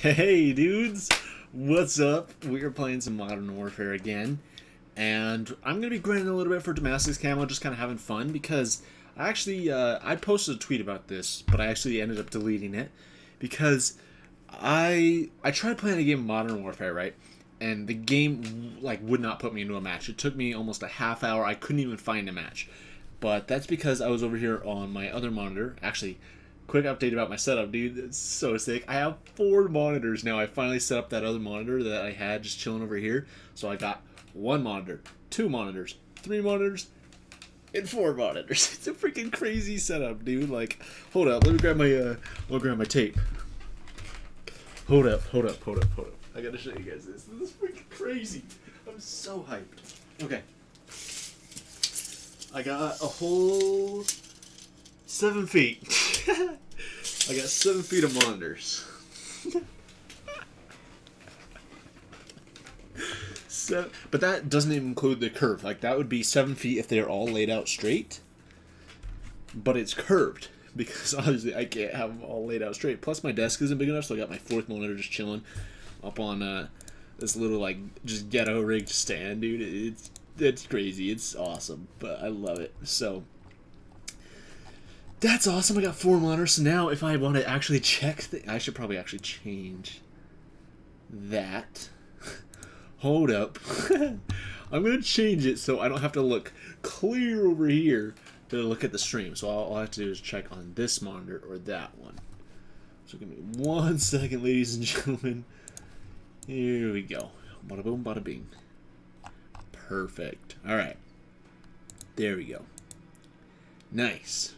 Hey dudes, what's up? We are playing some Modern Warfare again, and I'm gonna be grinding a little bit for Damascus camo, just kind of having fun because I actually I posted a tweet about this, but I actually ended up deleting it because I tried playing a game of Modern Warfare, right? And the game like would not put me into a match. It took me almost a half hour. I couldn't even find a match, but that's because I was over here on my other monitor. Actually, quick update about my setup, dude. It's so sick. I have 4 monitors now. I finally set up that other monitor that I had just chilling over here. So I got 1 monitor, 2 monitors, 3 monitors, and 4 monitors. It's a freaking crazy setup, dude. Like, hold up. Let me grab my I'll grab my tape. Hold up. I gotta show you guys this. This is freaking crazy. I'm so hyped. Okay. I got a whole 7 feet. I got 7 feet of monitors. But that doesn't even include the curve. Like, that would be 7 feet if they're all laid out straight. But it's curved because obviously I can't have them all laid out straight. Plus my desk isn't big enough, so I got my 4th monitor just chilling up on this little like just ghetto rigged stand, dude. It's crazy. It's awesome, but I love it. So that's awesome. I got 4 monitors. So now if I want to actually check I should probably actually change that. Hold up. I'm going to change it so I don't have to look clear over here to look at the stream. So all I have to do is check on this monitor or that one. So give me 1 second, ladies and gentlemen. Here we go. Bada boom, bada bing. Perfect. All right. There we go. Nice.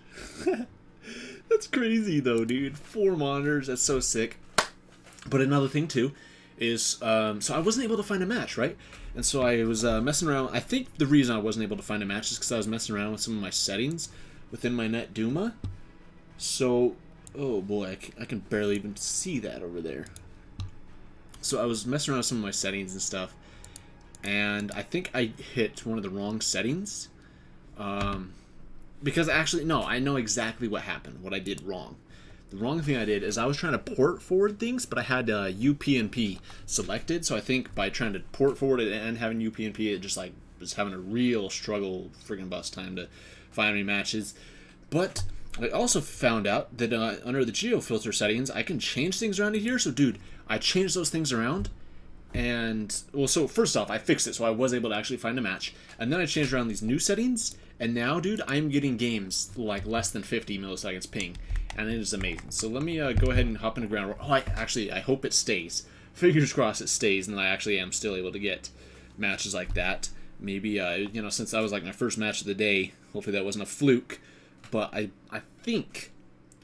That's crazy though, dude. 4 monitors. That's so sick. But another thing too is so I wasn't able to find a match, right? And so I was messing around. I think the reason I wasn't able to find a match is because I was messing around with some of my settings within my NetDuma. So, oh boy, I can barely even see that over there. So I was messing around with some of my settings and stuff, and I think I hit one of the wrong settings. Because actually, no, I know exactly what happened, what I did wrong. The wrong thing I did is I was trying to port forward things, but I had UPnP selected, so I think by trying to port forward it and having UPnP, it just like was having a real struggle, friggin' bust time to find any matches. But I also found out that under the geo filter settings, I can change things around in here. So, dude, I changed those things around, and well, so first off, I fixed it, so I was able to actually find a match, and then I changed around these new settings, and now, dude, I'm getting games like less than 50 milliseconds ping, and it is amazing. So let me go ahead and hop into ground. Oh, I hope it stays. Fingers crossed it stays, and I actually am still able to get matches like that. Maybe you know, since that was like my first match of the day, hopefully that wasn't a fluke. But I think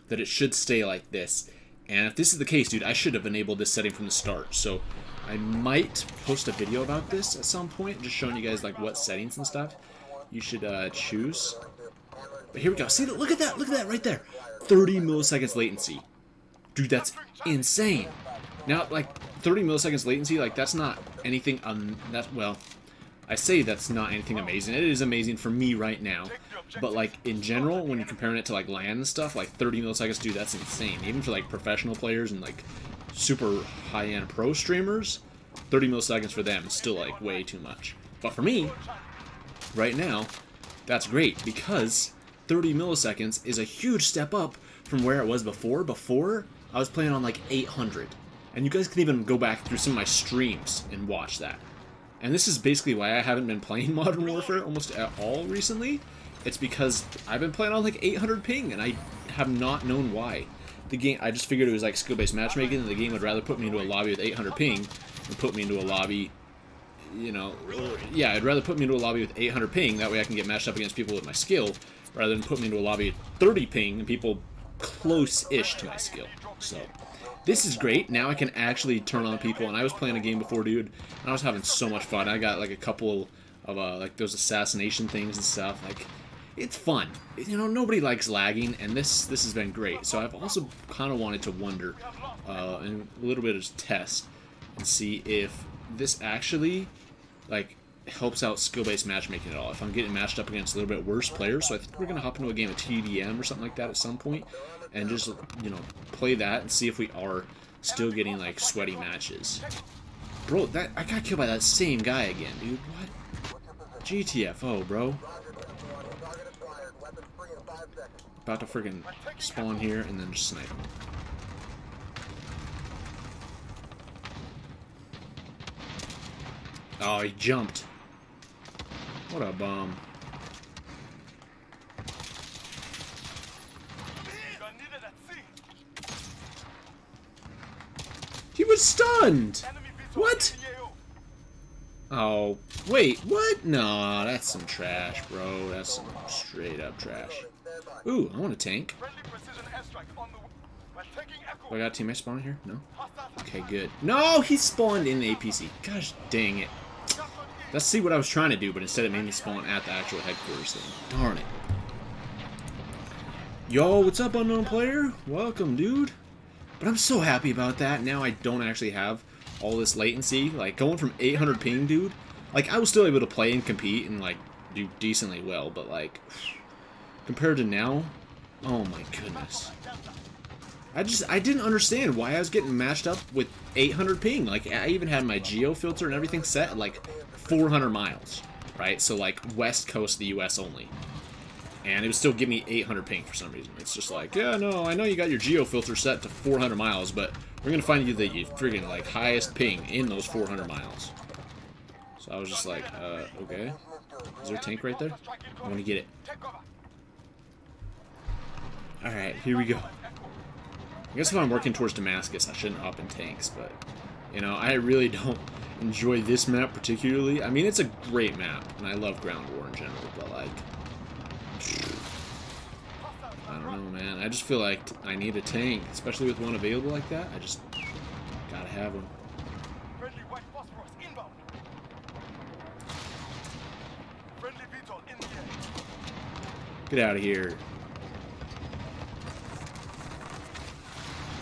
that it should stay like this. And if this is the case, dude, I should have enabled this setting from the start. So I might post a video about this at some point, just showing you guys like what settings and stuff you should choose. But here we go. See, look at that right there. 30 milliseconds latency. Dude, that's insane. Now, like 30 milliseconds latency, like that's not anything well, I say that's not anything amazing. It is amazing for me right now. But like in general, when you're comparing it to like LAN and stuff, like 30 milliseconds, dude, that's insane. Even for like professional players and like super high-end pro streamers, 30 milliseconds for them is still like way too much. But for me, right now, that's great because 30 milliseconds is a huge step up from where it was before. Before, I was playing on like 800. And you guys can even go back through some of my streams and watch that. And this is basically why I haven't been playing Modern Warfare almost at all recently. It's because I've been playing on like 800 ping, and I have not known why. The game, I just figured it was like skill-based matchmaking, and the game would rather put me into a lobby with 800 ping than put me into a lobby, you know, yeah, I'd rather put me into a lobby with 800 ping, that way I can get matched up against people with my skill, rather than put me into a lobby with 30 ping and people close-ish to my skill. So this is great. Now I can actually turn on people, and I was playing a game before, dude, and I was having so much fun. I got like a couple of like those assassination things and stuff. Like, it's fun. You know, nobody likes lagging, and this has been great. So I've also kind of wanted to wonder and a little bit of test and see if this actually like helps out skill-based matchmaking at all. If I'm getting matched up against a little bit worse players, so I think we're gonna hop into a game of TDM or something like that at some point, and just, you know, play that and see if we are still getting like sweaty matches. Bro, that I got killed by that same guy again, dude. What? GTFO, bro. About to friggin' spawn here and then just snipe him. Oh, he jumped. What a bum. He was stunned! What? Oh, wait, what? No, that's some trash, bro. That's some straight up trash. Ooh, I want a tank. Oh, I got a teammate spawning here? No? Okay, good. No, he spawned in the APC. Gosh dang it. Let's see what I was trying to do, but instead it made me spawn at the actual headquarters thing. Darn it. Yo, what's up, unknown player? Welcome, dude. But I'm so happy about that. Now I don't actually have all this latency. Like, going from 800 ping, dude. Like, I was still able to play and compete and, like, do decently well. But, like, compared to now, oh my goodness. I didn't understand why I was getting matched up with 800 ping. Like, I even had my geo filter and everything set at, like, 400 miles. Right? So, like, west coast of the US only. And it would still give me 800 ping for some reason. It's just like, yeah, no, I know you got your geo filter set to 400 miles, but we're gonna find you the friggin' like highest ping in those 400 miles. So I was just like, okay. Is there a tank right there? I want to get it. All right, here we go. I guess if I'm working towards Damascus, I shouldn't hop in tanks, but you know, I really don't enjoy this map particularly. I mean, it's a great map, and I love ground war in general, but like, I don't know, man. I just feel like I need a tank, especially with one available like that. I just gotta have one. Get out of here.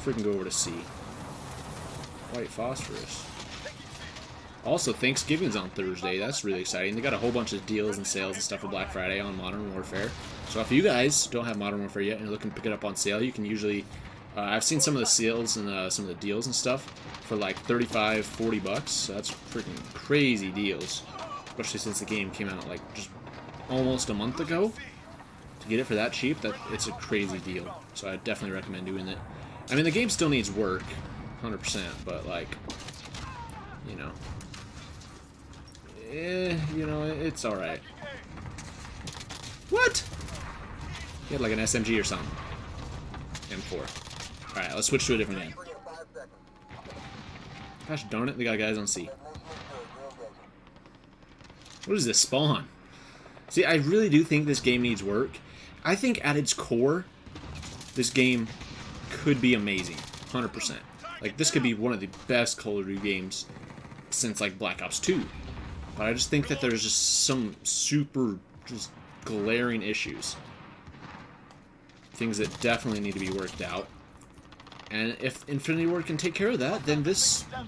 Freaking go over to C. White phosphorus. Also, Thanksgiving's on Thursday. That's really exciting. They got a whole bunch of deals and sales and stuff for Black Friday on Modern Warfare. So if you guys don't have Modern Warfare yet and you're looking to pick it up on sale, you can usually... I've seen some of the sales and some of the deals and stuff for like 35, 40 bucks. So that's freaking crazy deals. Especially since the game came out like just almost a month ago. To get it for that cheap, it's a crazy deal. So I definitely recommend doing it. I mean, the game still needs work, 100%, but like, you know... you know, it's alright. What? He had like an SMG or something. M4. Alright, let's switch to a different game. Gosh darn it, they got guys on C. What is this spawn? See, I really do think this game needs work. I think at its core, this game could be amazing. 100%. Like, this could be one of the best Call of Duty games since, like, Black Ops 2. But I just think that there's just some super, just glaring issues. Things that definitely need to be worked out. And if Infinity Ward can take care of that, then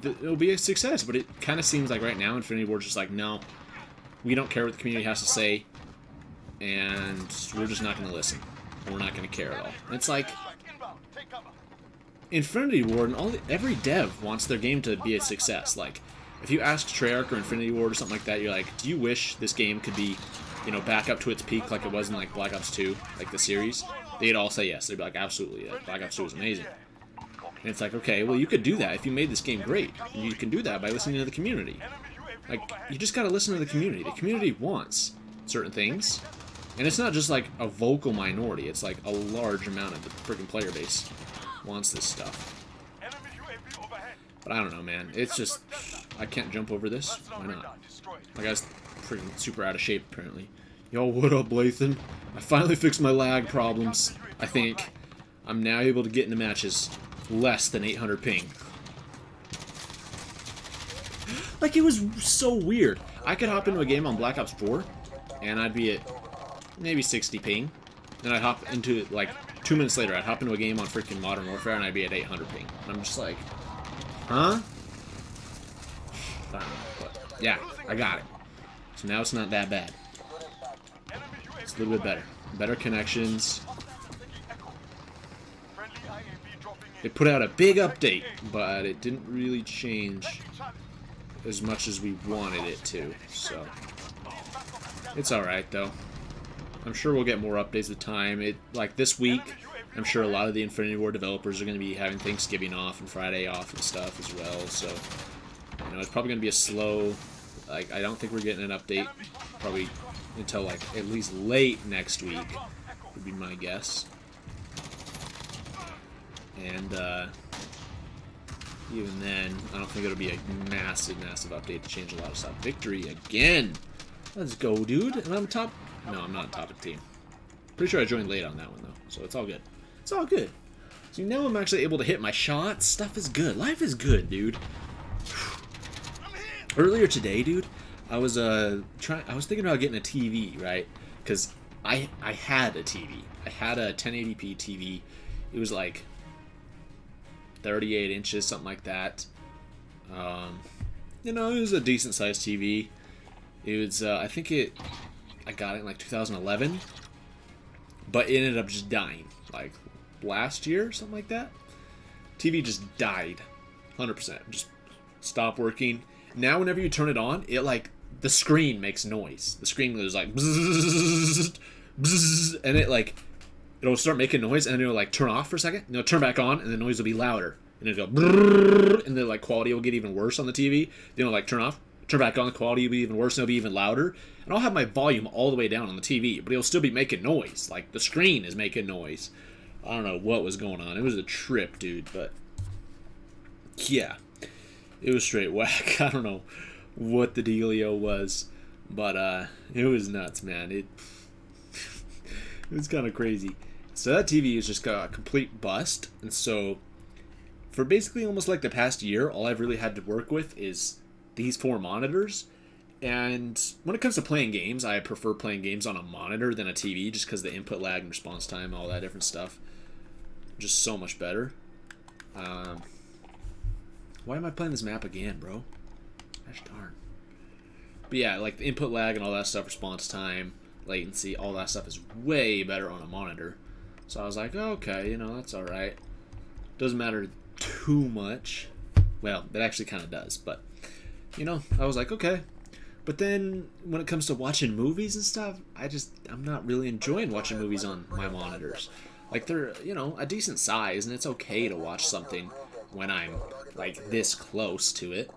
it'll be a success. But it kind of seems like right now Infinity Ward's just like, no, we don't care what the community has to say, and we're just not going to listen. We're not going to care at all. And it's like, Infinity Ward and every dev wants their game to be a success. Like, if you ask Treyarch or Infinity Ward or something like that, you're like, do you wish this game could be, you know, back up to its peak like it was in like Black Ops 2, like the series? They'd all say yes. They'd be like, absolutely, Black Ops 2 was amazing. And it's like, okay, well, you could do that if you made this game great. And you can do that by listening to the community. Like, you just gotta listen to the community. The community wants certain things. And it's not just like a vocal minority. It's like a large amount of the freaking player base wants this stuff. But I don't know, man. It's just, I can't jump over this. Why not? My guy's freaking super out of shape, apparently. Yo, what up, Lathan? I finally fixed my lag problems. I think I'm now able to get into matches less than 800 ping. Like, it was so weird. I could hop into a game on Black Ops 4, and I'd be at maybe 60 ping. Then I'd hop into it, like, 2 minutes later, I'd hop into a game on freaking Modern Warfare, and I'd be at 800 ping. And I'm just like, huh? I don't know, but yeah, I got it. So now it's not that bad. It's a little bit better. Better connections. They put out a big update, but it didn't really change as much as we wanted it to, so it's alright though. I'm sure we'll get more updates with time. Like this week, I'm sure a lot of the Infinity War developers are going to be having Thanksgiving off and Friday off and stuff as well, so you know, it's probably going to be a slow, like, I don't think we're getting an update probably until like at least late next week would be my guess. And even then, I don't think it'll be a massive update to change a lot of stuff. Victory again! Let's go, dude. And I'm top. No, I'm not top of the team. Pretty sure I joined late on that one, though. So it's all good. It's all good. So now I'm actually able to hit my shots. Stuff is good. Life is good, dude. Earlier today, dude, I was thinking about getting a TV, right? Because I had a TV. I had a 1080p TV. It was like 38 inches, something like that. You know, it was a decent sized TV. It was, I got it in like 2011, but it ended up just dying, like last year or something like that. TV just died, 100%, just stopped working. Now whenever you turn it on, it like, the screen makes noise. The screen goes like, bzzz, bzzz, and it like, it'll start making noise, and then it'll like turn off for a second, and it'll turn back on, and the noise will be louder, and it'll go, brrr, and the like quality will get even worse on the TV. Then it'll like turn off, turn back on, the quality will be even worse, and it'll be even louder. And I'll have my volume all the way down on the TV, but it'll still be making noise. Like, the screen is making noise. I don't know what was going on. It was a trip, dude, but yeah, it was straight whack. I don't know what the dealio was, but it was nuts, man. It was kind of crazy. So that TV is just got a complete bust, and so for basically almost like the past year, all I've really had to work with is these 4 monitors. And when it comes to playing games, I prefer playing games on a monitor than a TV, just because the input lag and response time, all that different stuff, just so much better. Why am I playing this map again, bro? Gosh darn. But yeah, like the input lag and all that stuff, response time, latency, all that stuff is way better on a monitor. So I was like, okay, you know, that's alright. Doesn't matter too much. Well, it actually kind of does, but, you know, I was like, okay. But then, when it comes to watching movies and stuff, I'm not really enjoying watching movies on my monitors. Like, they're, you know, a decent size, and it's okay to watch something when I'm, like, this close to it.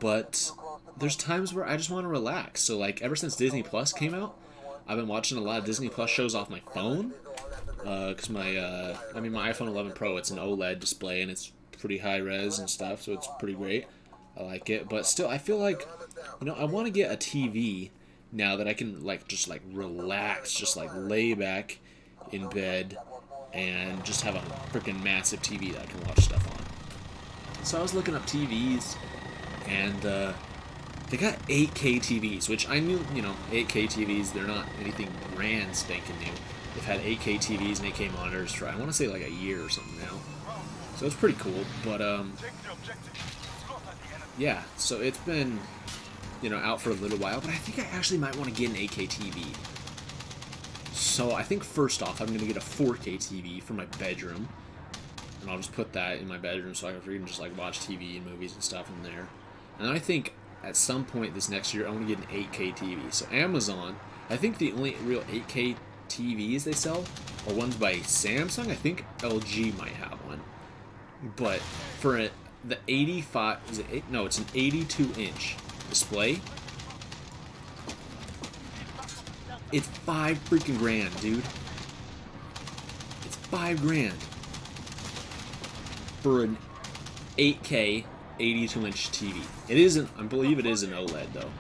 But there's times where I just want to relax. So, like, ever since Disney Plus came out, I've been watching a lot of Disney Plus shows off my phone. Because my iPhone 11 Pro, it's an OLED display, and it's pretty high res and stuff, so it's pretty great. I like it, but still, I feel like, you know, I want to get a TV now that I can, like, just, like, relax, just, like, lay back in bed and just have a freaking massive TV that I can watch stuff on. So I was looking up TVs, and they got 8K TVs, which I knew, you know, 8K TVs, they're not anything brand spanking new. They've had 8K TVs and 8K monitors for, I want to say, like, a year or something now. So it's pretty cool, but, yeah, so it's been, you know, out for a little while, but I think I actually might want to get an 8K TV. So I think first off, I'm going to get a 4K TV for my bedroom, and I'll just put that in my bedroom so I can just, like, watch TV and movies and stuff in there. And I think at some point this next year, I want to get an 8K TV. So Amazon, I think the only real 8K TVs they sell are ones by Samsung. I think LG might have one. But for the 85, is it 8? No, it's an 82-inch display. It's $5 freaking grand, dude. It's $5 grand for an 8K 82-inch TV. It isn't. I believe it is an OLED though.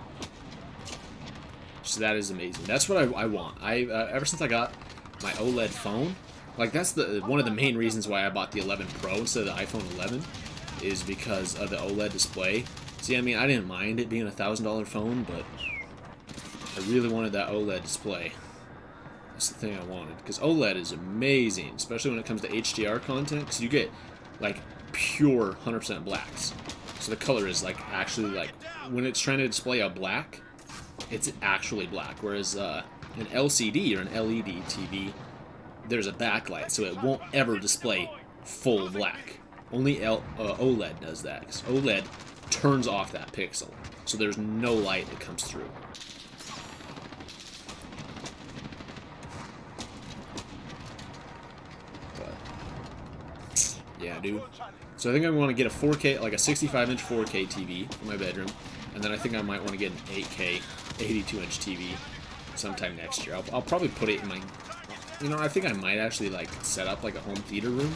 So that is amazing. That's what I want. Ever since I got my OLED phone, like that's one of the main reasons why I bought the 11 Pro instead of the iPhone 11, is because of the OLED display. See, I mean, I didn't mind it being a $1,000 phone, but I really wanted that OLED display. That's the thing I wanted, because OLED is amazing, especially when it comes to HDR content, because you get like pure 100% blacks. So the color is like actually like when it's trying to display a black, it's actually black. Whereas an LCD or an LED TV, there's a backlight, so it won't ever display full black. Only OLED does that, because OLED turns off that pixel, so there's no light that comes through. But, yeah, dude. So I think I want to get a 4K, like a 65-inch 4K TV for my bedroom, and then I think I might want to get an 8K 82-inch TV sometime next year. I'll probably put it in my, you know, I think I might actually like set up like a home theater room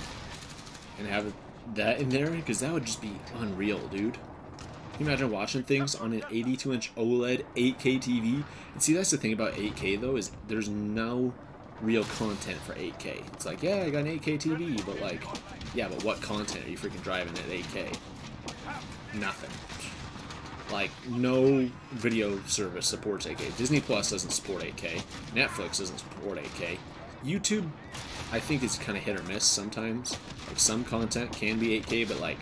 and have that in there, because that would just be unreal, dude. Can you imagine watching things on an 82-inch OLED 8K TV? And see, that's the thing about 8K though, is there's no real content for 8K. It's like, yeah, I got an 8K TV, but like, yeah, but what content are you freaking driving at 8K? Nothing. Like, no video service supports 8K. Disney Plus doesn't support 8K. Netflix doesn't support 8K. YouTube, I think, is kind of hit or miss sometimes. Like, some content can be 8K, but like,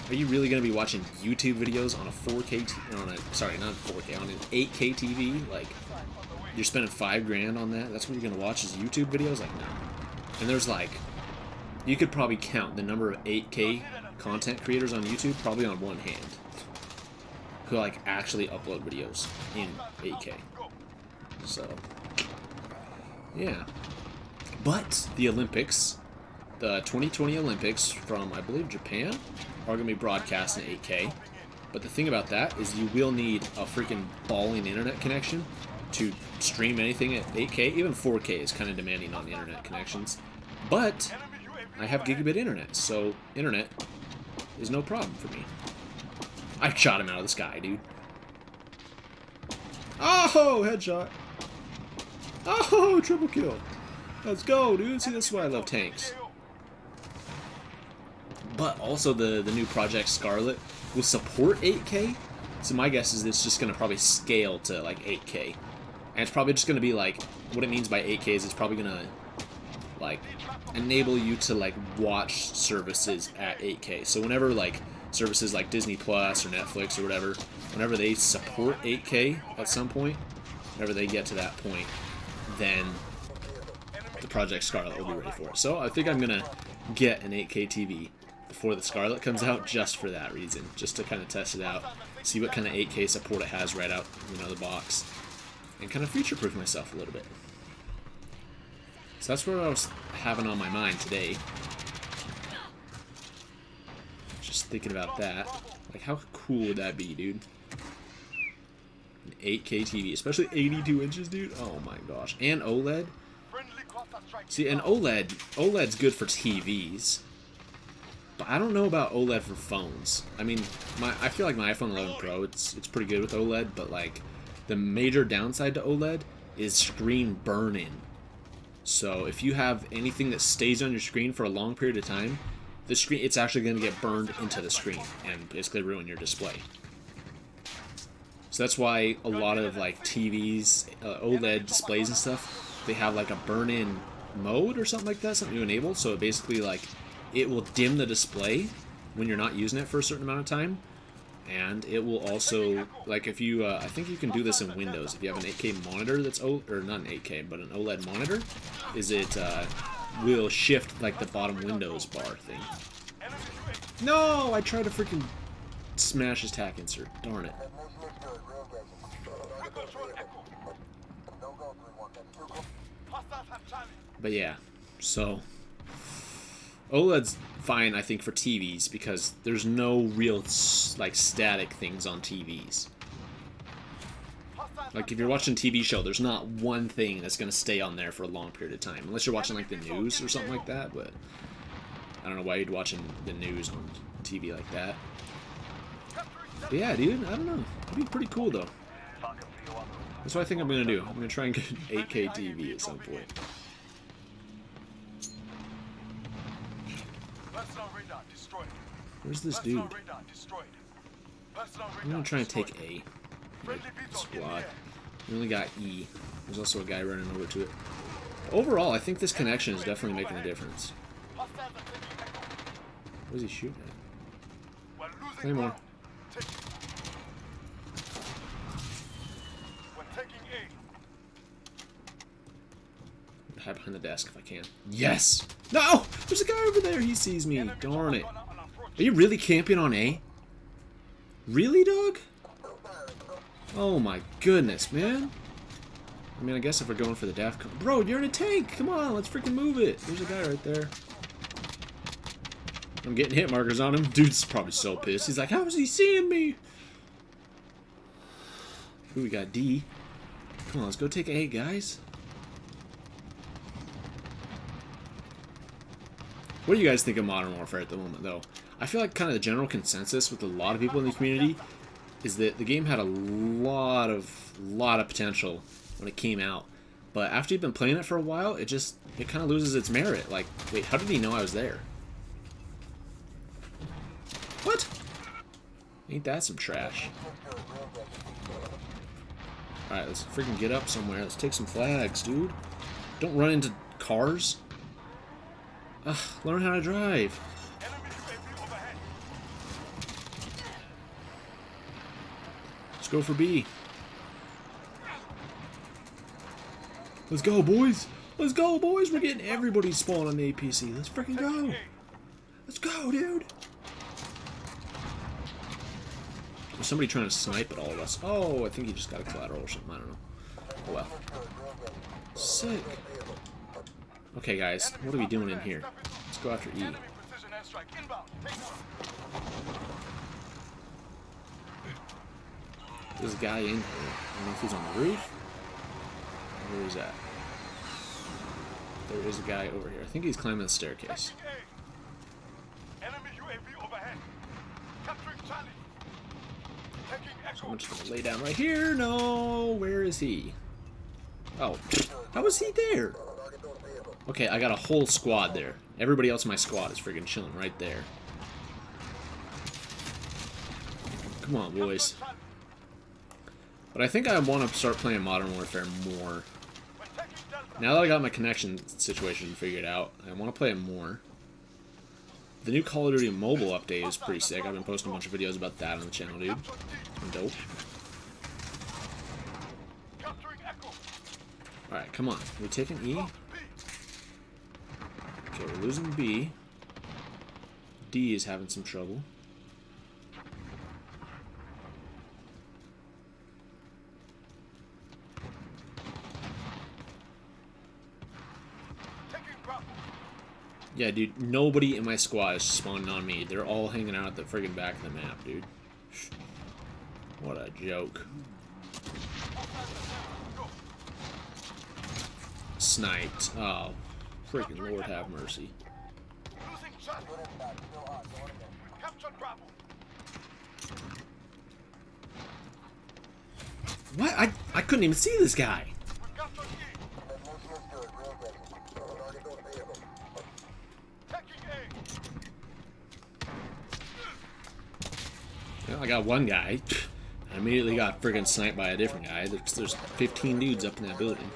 are you really going to be watching YouTube videos on a 4K, on an 8K TV? Like, you're spending $5 grand on that? That's what you're going to watch is YouTube videos? Like, no. And there's like, you could probably count the number of 8K content creators on YouTube probably on one hand, who like actually upload videos in 8K. So, yeah. But the Olympics, the 2020 Olympics from, I believe, Japan, are going to be broadcast in 8K. But the thing about that is you will need a freaking balling internet connection to stream anything at 8K. Even 4K is kind of demanding on the internet connections. But I have gigabit internet, so internet is no problem for me. I shot him out of the sky, dude. Oh, headshot. Oh, triple kill. Let's go, dude. See, that's why I love tanks. But also the new Project Scarlet will support 8K. So my guess is it's just going to probably scale to like 8K. And it's probably just going to be like, what it means by 8K is it's probably going to like enable you to like watch services at 8K. So whenever like services like Disney Plus or Netflix or whatever, whenever they support 8K at some point, whenever they get to that point, then the Project Scarlet will be ready for it. So I think I'm going to get an 8K TV before the Scarlet comes out just for that reason, just to kind of test it out, see what kind of 8K support it has right out, you know, the box, and kind of future-proof myself a little bit. So that's what I was having on my mind today. Just thinking about that. Like, how cool would that be, dude? An 8K TV, especially 82 inches, dude. Oh my gosh. And OLED. See, and OLED's good for TVs. But I don't know about OLED for phones. I mean, I feel like my iPhone 11 Pro, it's pretty good with OLED, but like, the major downside to OLED is screen burn-in. So if you have anything that stays on your screen for a long period of time, the screen, it's actually going to get burned into the screen and basically ruin your display. So that's why a lot of like TVs, OLED displays and stuff, they have like a burn-in mode or something like that, something you enable. So it basically like, it will dim the display when you're not using it for a certain amount of time. And it will also, like if you, I think you can do this in Windows. If you have an 8K monitor that's, or not an 8K, but an OLED monitor, is it will shift like the bottom Windows bar thing. No, I tried to freaking smash his tack insert. Darn it. But yeah, so OLED's fine, I think, for TVs because there's no real like static things on TVs. Like if you're watching a TV show, there's not one thing that's going to stay on there for a long period of time, unless you're watching like the news or something like that. But I don't know why you'd watching the news on TV like that. But yeah, dude, I don't know. It'd be pretty cool though. That's what I think I'm going to do. I'm going to try and get an 8K TV at some point. Where's this dude? I'm gonna try and take A. Squad. We only got E. There's also a guy running over to it. Overall, I think this connection is definitely making a difference. What is he shooting at? Claymore. Hide behind the desk if I can. Yes! No! There's a guy over there! He sees me. Darn it. Are you really camping on A? Really, dog? Oh my goodness, man. I mean, I guess if we're going for the DAF... Bro, you're in a tank! Come on, let's freaking move it. There's a guy right there. I'm getting hit markers on him. Dude's probably so pissed. He's like, how is he seeing me? Ooh, we got D. Come on, let's go take A, guys. What do you guys think of Modern Warfare at the moment, though? I feel like kind of the general consensus with a lot of people in the community is that the game had a lot of potential when it came out, but after you've been playing it for a while, it kind of loses its merit. Like, wait, how did he know I was there? What? Ain't that some trash? Alright, let's freaking get up somewhere. Let's take some flags, dude. Don't run into cars. Ugh, learn how to drive. Let's go for B. Let's go, boys. Let's go, boys. We're getting everybody spawned on the APC. Let's freaking go. Let's go, dude. There's somebody trying to snipe at all of us. Oh, I think he just got a collateral or something. I don't know. Oh, well. Sick. Okay, guys. What are we doing in here? Let's go after E. There's a guy in here. I don't know if he's on the roof. Where is that? There is a guy over here. I think he's climbing the staircase. So I'm just gonna lay down right here. No, where is he? Oh, how is he there? Okay, I got a whole squad there. Everybody else in my squad is freaking chilling right there. Come on, boys. But I think I want to start playing Modern Warfare more. Now that I got my connection situation figured out, I want to play it more. The new Call of Duty mobile update is pretty sick. I've been posting a bunch of videos about that on the channel, dude. Dope. Alright, come on. We're taking E. Okay, we're losing B. D is having some trouble. Yeah, dude, nobody in my squad is spawning on me. They're all hanging out at the friggin' back of the map, dude. What a joke. Sniped. Oh, freaking Lord have mercy. What? I couldn't even see this guy. Well, I got one guy. I immediately got friggin' sniped by a different guy. There's 15 dudes up in that building.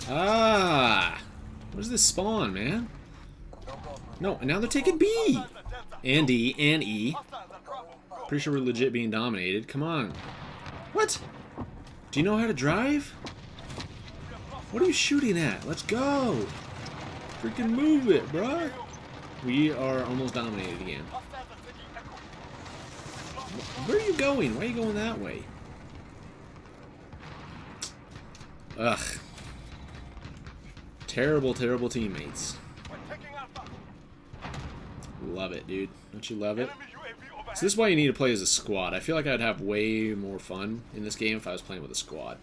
Ah! Where's this spawn, man? No, and now they're taking B! And D, and E. Pretty sure we're legit being dominated. Come on. What? Do you know how to drive? What are you shooting at? Let's go! Freaking move it, bruh! We are almost dominated again. Where are you going? Why are you going that way? Ugh. Terrible, terrible teammates. Love it, dude. Don't you love it? So this is why you need to play as a squad. I feel like I'd have way more fun in this game if I was playing with a squad.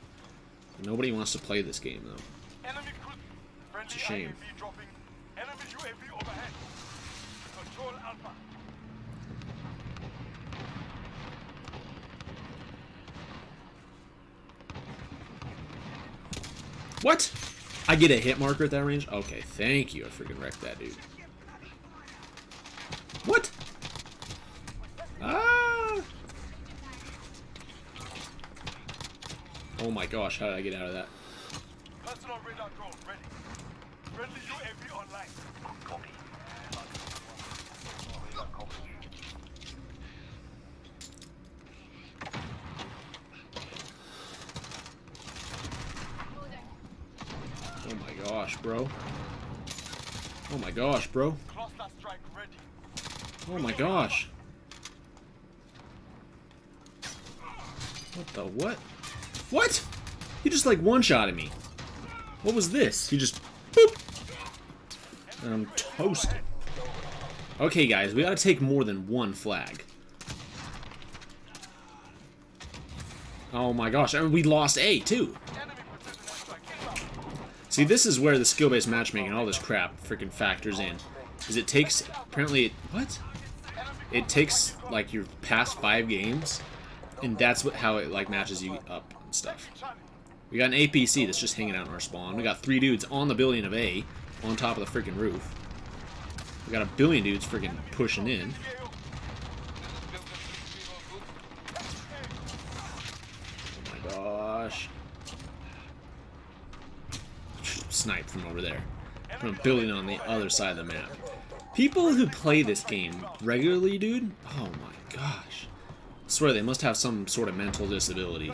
Nobody wants to play this game, though. It's a shame. What? I get a hit marker at that range? Okay, thank you. I freaking wrecked that dude. What? Ah! Oh my gosh, how did I get out of that? Personal radar drone ready. Friendly UAV online. Copy. Oh my gosh, bro. Oh my gosh, bro. Oh my gosh. What the what? What? He just like one-shotted me. What was this? He just boop. And I'm toasted. Okay, guys, we gotta take more than one flag. Oh my gosh, and we lost A too. See, this is where the skill-based matchmaking and all this crap freaking factors in. Is it takes, apparently, what? It takes, like, your past 5 games, and that's how it, like, matches you up and stuff. We got an APC that's just hanging out in our spawn. We got 3 dudes on the building of A, on top of the freaking roof. We got a billion dudes freaking pushing in. Oh my gosh. Snipe from over there. From a building on the other side of the map. People who play this game regularly, dude, oh my gosh. I swear they must have some sort of mental disability.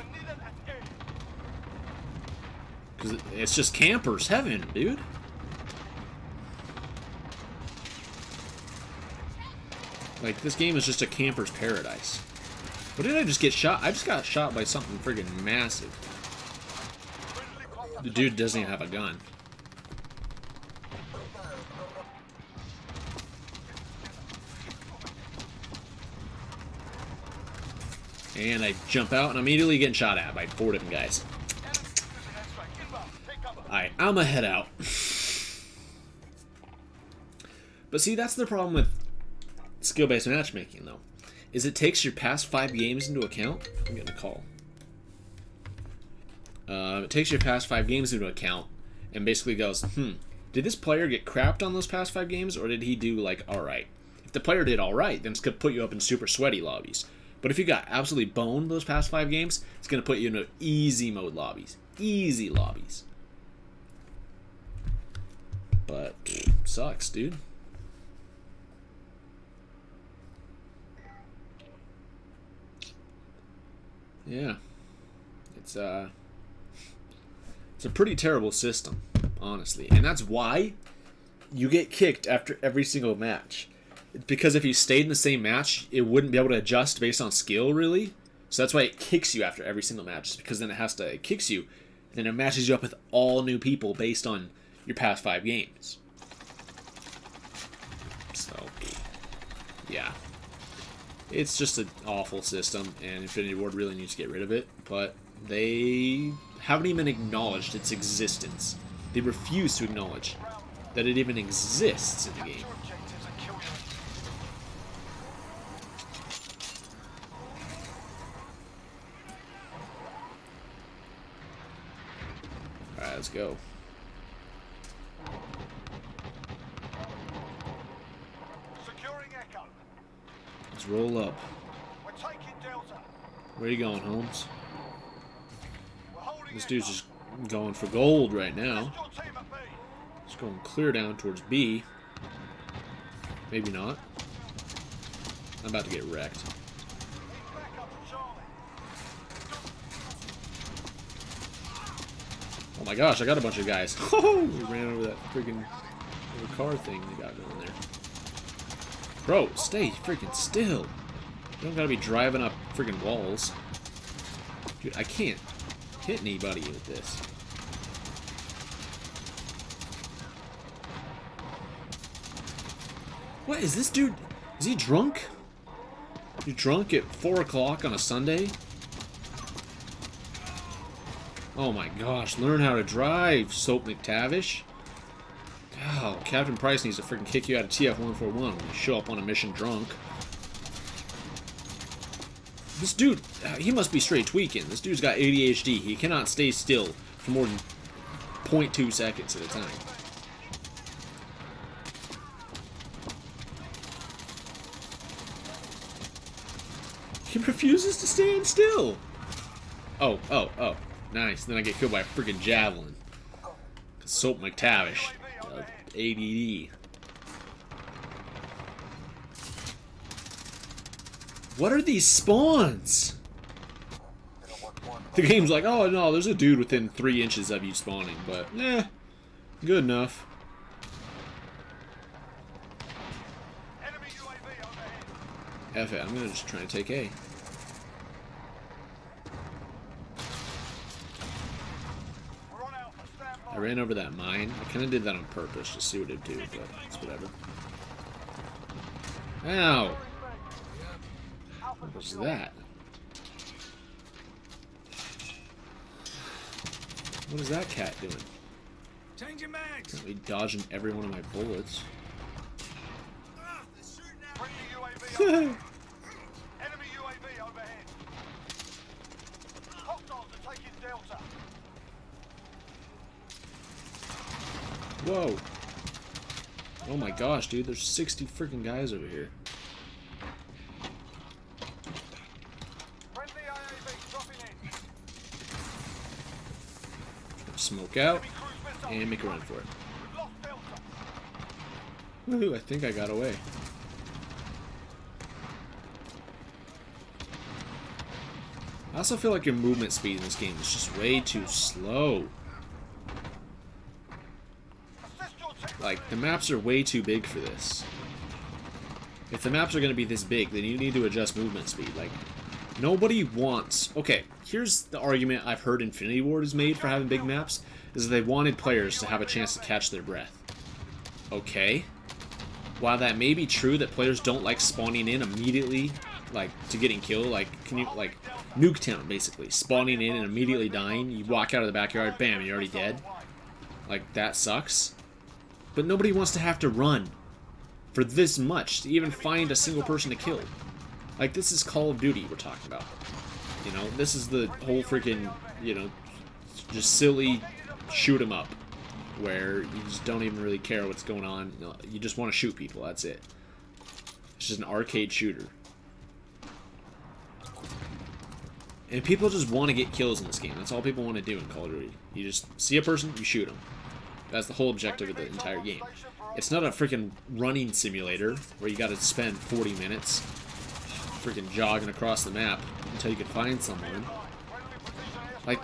Because it's just campers heaven, dude. Like, this game is just a camper's paradise. What did I just get shot? I just got shot by something friggin' massive. The dude doesn't even have a gun. And I jump out and I'm immediately getting shot at by 4 different guys. Alright, I'ma head out. But see, that's the problem with skill-based matchmaking, though. Is it takes your past 5 games into account. I'm getting a call. It takes your past 5 games into account and basically goes, did this player get crapped on those past 5 games, or did he do, like, alright? If the player did alright, then it's going to put you up in super sweaty lobbies. But if you got absolutely boned those past 5 games, it's going to put you into easy mode lobbies. Easy lobbies. But, sucks, dude. Yeah. It's a pretty terrible system, honestly. And that's why you get kicked after every single match. Because if you stayed in the same match, it wouldn't be able to adjust based on skill, really. So that's why it kicks you after every single match. Because then it kicks you, and then it matches you up with all new people based on your past 5 games. So, yeah. It's just an awful system, and Infinity Ward really needs to get rid of it. But they haven't even acknowledged its existence. They refuse to acknowledge that it even exists in the game. Alright, let's go. Let's roll up. Where are you going, Holmes? This dude's just going for gold right now. Just going clear down towards B. Maybe not. I'm about to get wrecked. Oh my gosh, I got a bunch of guys. Oh, we ran over that freaking little car thing they got going there. Bro, stay freaking still. You don't gotta be driving up freaking walls. Dude, I can't hit anybody with this. What is this dude? Is he drunk? You drunk at 4 o'clock on a Sunday? Oh my gosh, learn how to drive, Soap McTavish. Oh, Captain Price needs to freaking kick you out of TF-141 when you show up on a mission drunk. This dude, he must be straight tweaking. This dude's got ADHD. He cannot stay still for more than 0.2 seconds at a time. He refuses to stand still. Oh. Nice. Then I get killed by a freaking javelin. Soap McTavish. ADD. What are these spawns? The game's like, oh no, there's a dude within 3 inches of you spawning, but Good enough. F it, I'm gonna just try to take A. I ran over that mine. I kind of did that on purpose, just to see what it'd do, but it's whatever. Ow! What was that? What is that cat doing? Currently dodging every one of my bullets. Enemy UAV overhead. Hostiles are taking Delta. Whoa! Oh my gosh, dude, there's 60 freaking guys over here. Friendly IAV dropping in. Smoke out Enemy cruise missile. and make a run for it. We've lost Delta. Woohoo, I think I got away. I also feel like your movement speed in this game is just way too slow. Assist your team. Like, the maps are way too big for this. If the maps are going to be this big, then you need to adjust movement speed. Like, nobody wants... Okay, here's the argument I've heard Infinity Ward has made for having big maps, is that they wanted players to have a chance to catch their breath. Okay. While that may be true that players don't like spawning in immediately, like, to getting killed, like, can you, like, Nuketown, basically. Spawning in and immediately dying, you walk out of the backyard, bam, you're already dead. Like, that sucks. But nobody wants to have to run for this much to even find a single person to kill. Like, this is Call of Duty we're talking about. You know, this is the whole freaking, you know, just silly shoot 'em up. Where you just don't even really care what's going on. You just want to shoot people, that's it. It's just an arcade shooter. And people just want to get kills in this game. That's all people want to do in Call of Duty. You just see a person, you shoot them. That's the whole objective of the entire game. It's not a freaking running simulator where you got to spend 40 minutes freaking jogging across the map until you can find someone. Like,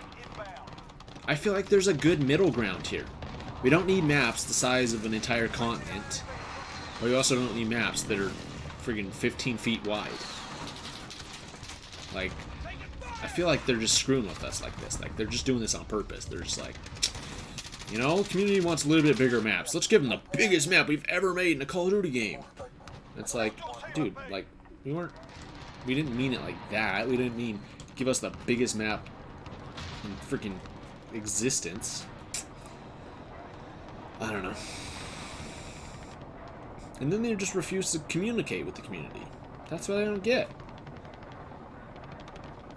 I feel like there's a good middle ground here. We don't need maps the size of an entire continent. But we also don't need maps that are freaking 15 feet wide. Like, I feel like they're just screwing with us like this. Like, they're just doing this on purpose. They're just like, you know, community wants a little bit bigger maps. Let's give them the biggest map we've ever made in a Call of Duty game. It's like, dude, like, we didn't mean it like that. We didn't mean give us the biggest map in freaking existence. I don't know. And then they just refuse to communicate with the community. That's what I don't get.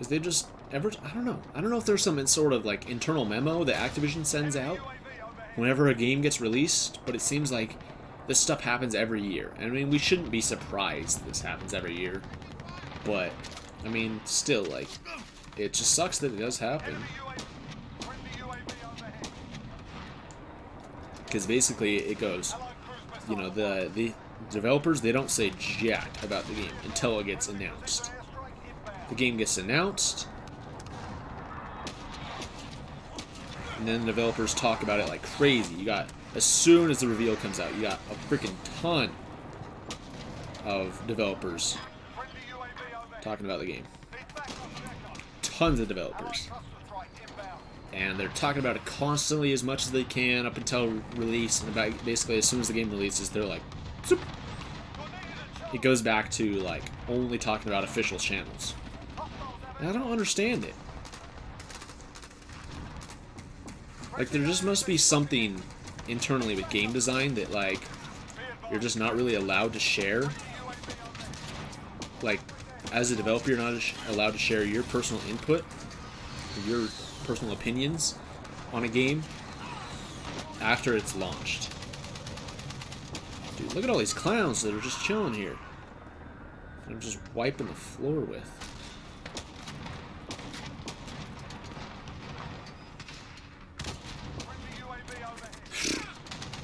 Is they just ever... I don't know. I don't know if there's some sort of, like, internal memo that Activision sends out whenever a game gets released, but it seems like this stuff happens every year. I mean, we shouldn't be surprised that this happens every year. But, I mean, still, like, it just sucks that it does happen. Because basically it goes, you know, the developers, they don't say jack about the game until it gets announced. The game gets announced, and then the developers talk about it like crazy. You got, as soon as the reveal comes out, you got a freaking ton of developers talking about the game. Tons of developers. And they're talking about it constantly as much as they can up until release. And about basically as soon as the game releases, they're like, zoop. It goes back to like only talking about official channels. And I don't understand it. Like, there just must be something internally with game design that like you're just not really allowed to share. Like, as a developer, you're not allowed to share your personal input, your personal opinions on a game after it's launched. Dude, look at all these clowns that are just chilling here. I'm just wiping the floor with.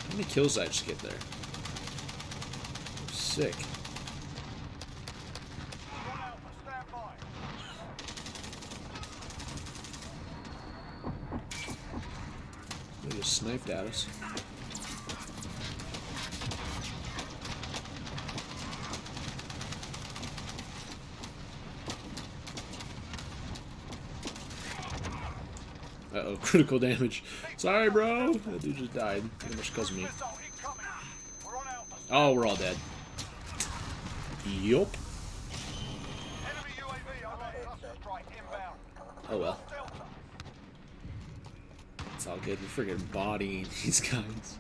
How many kills did I just get there? Sick. They just sniped at us. Uh-oh, critical damage. Sorry, bro. That dude just died. Pretty much because of me. Missile incoming. We're on Alpha. Oh, we're all dead. Yup. Enemy UAV overhead. Cluster strike inbound. Oh well. Delta. It's all good. We're friggin' bodying these guys.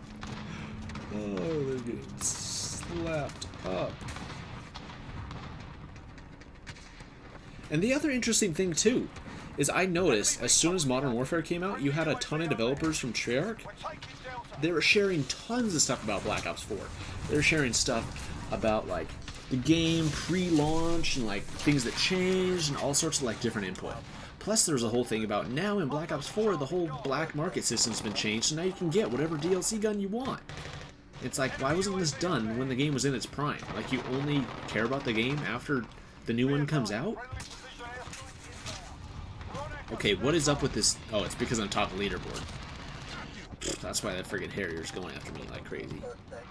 Oh, they're getting slapped up. And the other interesting thing, too, is I noticed as soon as Modern Warfare came out, you had a ton of developers from Treyarch. We're taking Delta. They were sharing tons of stuff about Black Ops 4. They were sharing stuff about, like, the game pre-launch and, like, things that changed and all sorts of, like, different input. Plus, there was a whole thing about now in Black Ops 4, the whole black market system's been changed, so now you can get whatever DLC gun you want. It's like, why wasn't this done when the game was in its prime? Like, you only care about the game after the new one comes out? Friendly precision airstrike inbound. We're on Echo. Okay, what is up with this? Oh, it's because I'm top of the leaderboard. That's why that friggin' Harrier's going after me like crazy. Enemy contact.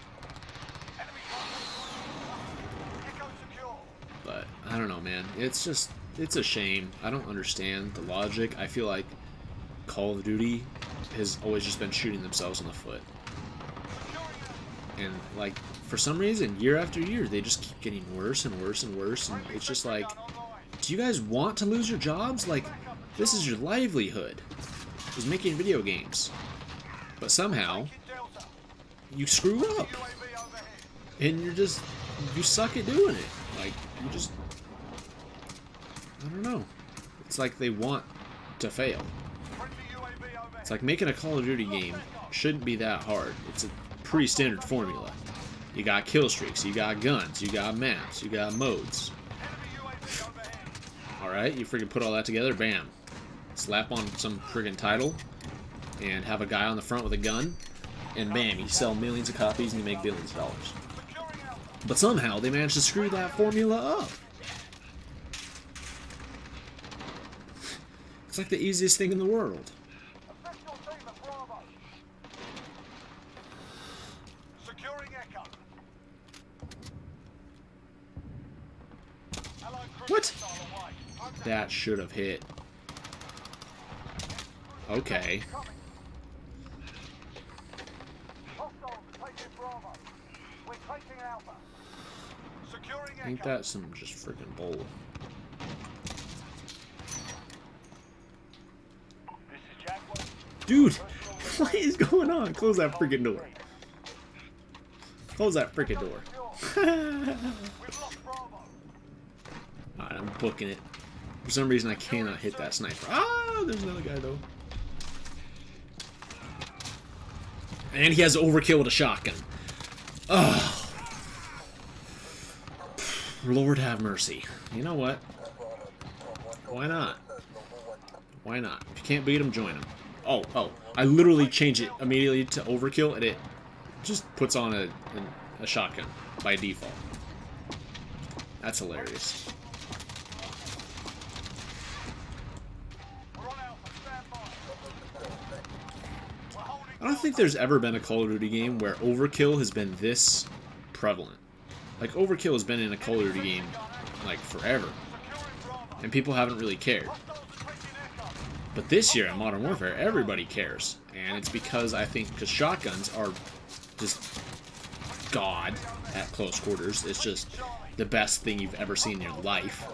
Echo secure. But, I don't know, man. It's just, it's a shame. I don't understand the logic. I feel like Call of Duty has always just been shooting themselves in the foot. And, like, for some reason, year after year, they just keep getting worse and worse and worse. And it's just like, do you guys want to lose your jobs? Like, this is your livelihood, is making video games. But somehow, Delta. you screw up. UAV overhead. And you're just, you suck at doing it. Like, you just, I don't know. It's like they want to fail. Friendly UAV overhead. It's like making a Call of Duty game shouldn't be that hard. It's a pretty standard formula. You got kill streaks, you got guns, you got maps, you got modes. Enemy UAV overhead. Alright, you freaking put all that together, bam. Slap on some friggin' title, and have a guy on the front with a gun, and bam, you sell millions of copies and you make billions of dollars. Securing Alpha. But somehow they managed to screw that formula up. It's like the easiest thing in the world. Official team at Bravo. Securing Echo. Allied cruiser What? missile away. Contact. That should have hit. Okay. Coming. Hostiles are taking Bravo. We're taking Alpha. Securing Echo. Ain't that some just freaking bull? This is Jaguar. Dude, what is going on? Close that freaking door. Close that freaking door. We've lost Bravo. Alright, I'm booking it. For some reason, I cannot hit that sniper. Ah, there's another guy, though. And he has overkill with a shotgun. Oh. Lord have mercy. You know what? Why not? Why not? If you can't beat him, join him. Oh. I literally change it immediately to overkill, and it just puts on a shotgun by default. That's hilarious. We're on Alpha. Stand by. We're holding I don't think there's ever been a Call of Duty game where overkill has been this prevalent. Like, overkill has been in a Call of Duty game, like, forever. securing Bravo. And people haven't really cared. Hostiles are taking Echo. But this year in Modern Warfare, everybody cares. And it's because, I think, because shotguns are just god at close quarters. It's just the best thing you've ever seen in your life.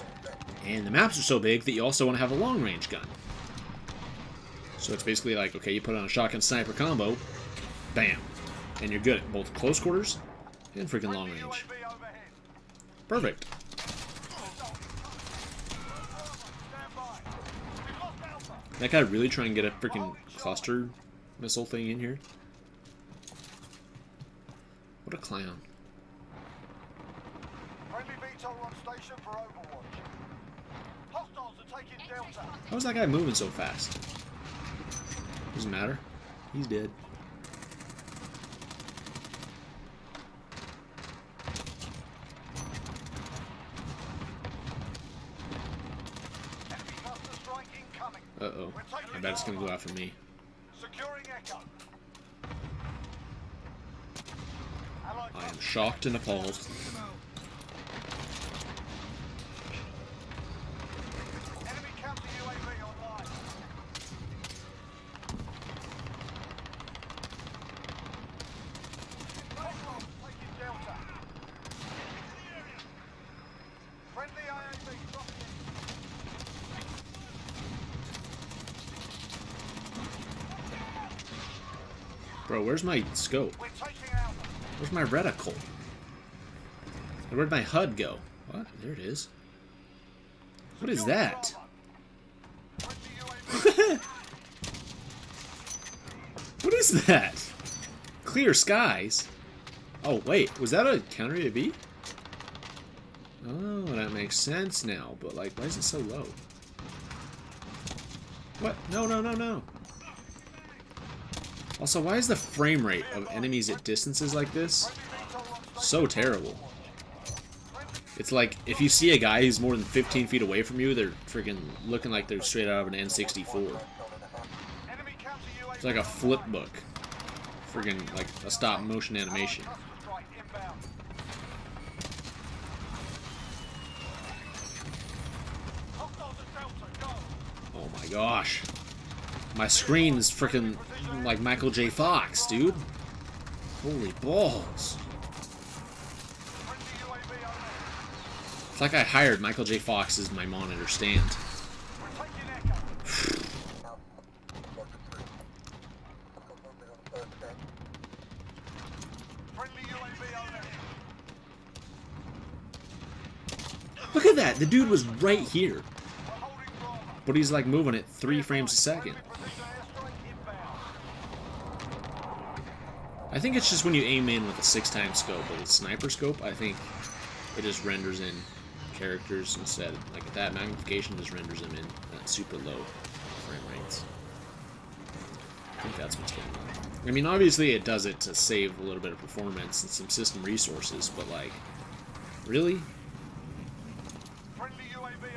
And the maps are so big that you also want to have a long-range gun. So it's basically like, okay, you put on a shotgun sniper combo, bam, and you're good at both close quarters and freaking long range. UAV overhead. Perfect. Stand by. We've lost Alpha. That guy really try and get a freaking cluster missile thing in here? What a clown. Friendly VTOL on station for Overwatch. Hostiles are taking Delta. How is that guy moving so fast? Doesn't matter. He's dead. Enemy cluster strike incoming. Uh-oh. I bet it's gonna go after me. Securing Echo. I am shocked and appalled. Enemy counter UAV online. Taking Delta. Friendly IAV dropping in. Bro, where's my scope? We're taking Alpha. Where's my reticle? And where'd my HUD go? What? There it is. What is that? What is that? Clear skies? Oh, wait. Was that a counter UAV? Oh, that makes sense now. But, like, why is it so low? What? No, no, no, no. Also, why is the frame rate of enemies at distances like this so terrible? It's like, if you see a guy who's more than 15 feet away from you, they're freaking looking like they're straight out of an N64. It's like a flip book. Friggin' like a stop motion animation. Oh my gosh. My screen is freaking like Michael J. Fox, dude. Holy balls. It's like I hired Michael J. Fox as my monitor stand. Look at that! The dude was right here. But he's like moving at 3 frames a second. I think it's just when you aim in with a 6x scope. With a sniper scope, I think it just renders in characters instead. Like that magnification just renders them in at super low frame rates. I think that's what's going on. I mean, obviously it does it to save a little bit of performance and some system resources, but like, really?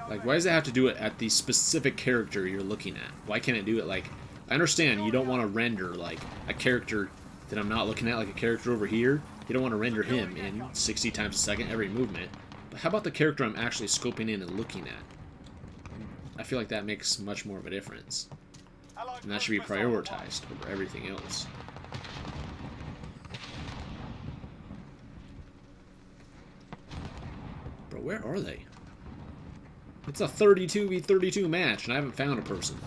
Like, why does it have to do it at the specific character you're looking at? Why can't it do it like... I understand you don't want to render, like, a character that I'm not looking at, like a character over here. You don't want to render him in 60 times a second every movement. But how about the character I'm actually scoping in and looking at? I feel like that makes much more of a difference. And that should be prioritized over everything else. Bro, where are they? It's a 32v32 match, and I haven't found a person.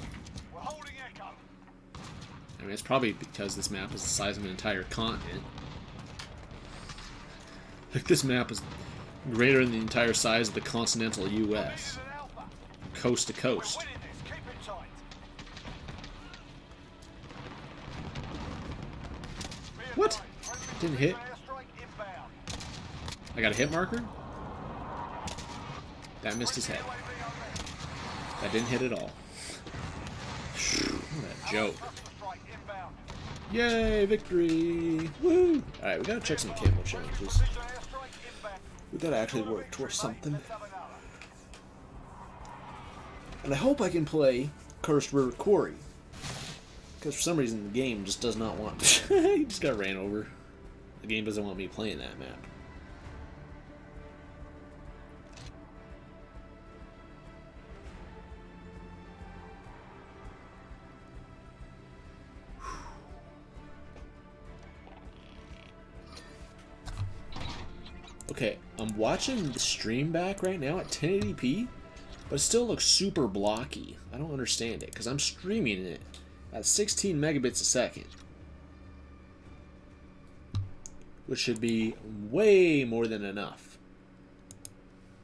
I mean, it's probably because this map is the size of an entire continent. Like, this map is greater than the entire size of the continental U.S. Coast to coast. What? Didn't hit? I got a hit marker? That missed his head. That didn't hit at all. What a joke. Yay, victory! Woo! Alright, we gotta check some camo challenges. We gotta actually work towards something. And I hope I can play Cursed River Quarry. Because for some reason the game just does not want... He just got ran over. The game doesn't want me playing that map. Okay, I'm watching the stream back right now at 1080p, but it still looks super blocky. I don't understand it, because I'm streaming it at 16 megabits a second. Which should be way more than enough.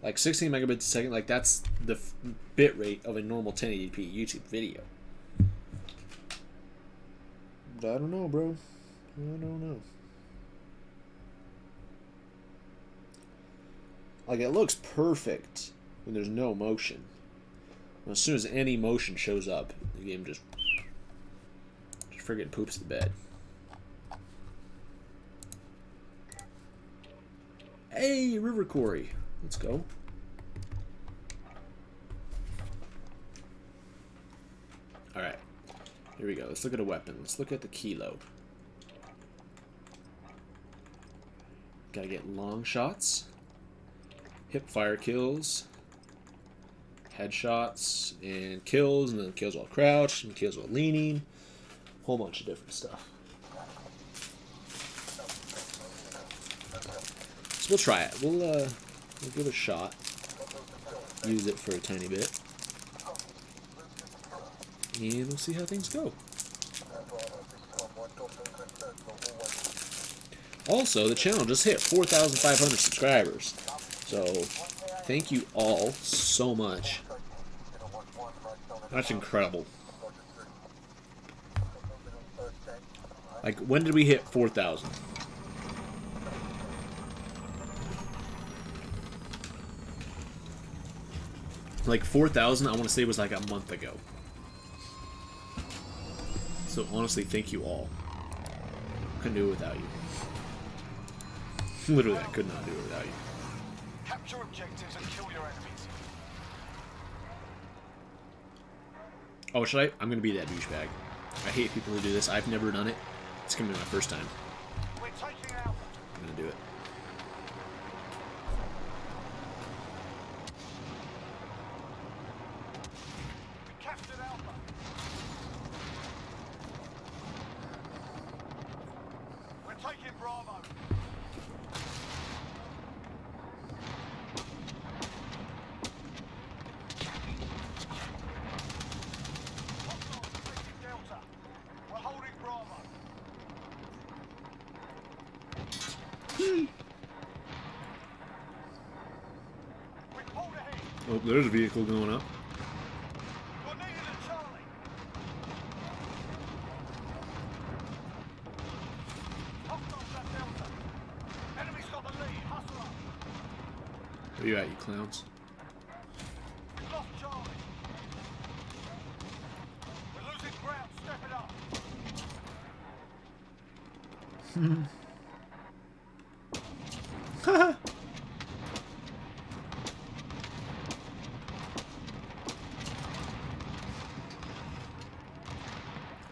Like 16 megabits a second, like that's the bit rate of a normal 1080p YouTube video. But I don't know, bro. I don't know. Like, it looks perfect when there's no motion. As soon as any motion shows up, the game just friggin' poops the bed. Hey, River Quarry. Let's go. Alright. Here we go. Let's look at a weapon. Let's look at the kilo. Gotta get long shots, hip fire kills, headshots, and kills, and then kills while crouched, and kills while leaning. Whole bunch of different stuff. So we'll try it. We'll give it a shot. Use it for a tiny bit. And we'll see how things go. Also, the channel just hit 4,500 subscribers. So, thank you all so much. That's incredible. Like, when did we hit 4,000? Like 4,000, I want to say was like a month ago. So honestly, thank you all. Couldn't do it without you. Literally, I could not do it without you. Capture objectives and kill your enemies. Oh, should I? I'm gonna be that douchebag. I hate people who do this. I've never done it. It's gonna be my first time. We're taking Alpha. I'm gonna do it. We captured Alpha. We're taking Bravo. Hostiles taking Delta. We're holding Bravo. We pulled ahead. Oh, there's a vehicle going up. You're needed at Charlie. Hostiles at Delta. Enemy's got the lead. Hustle up. Where you at, you clowns? We've lost Charlie. We're losing ground. Step it up.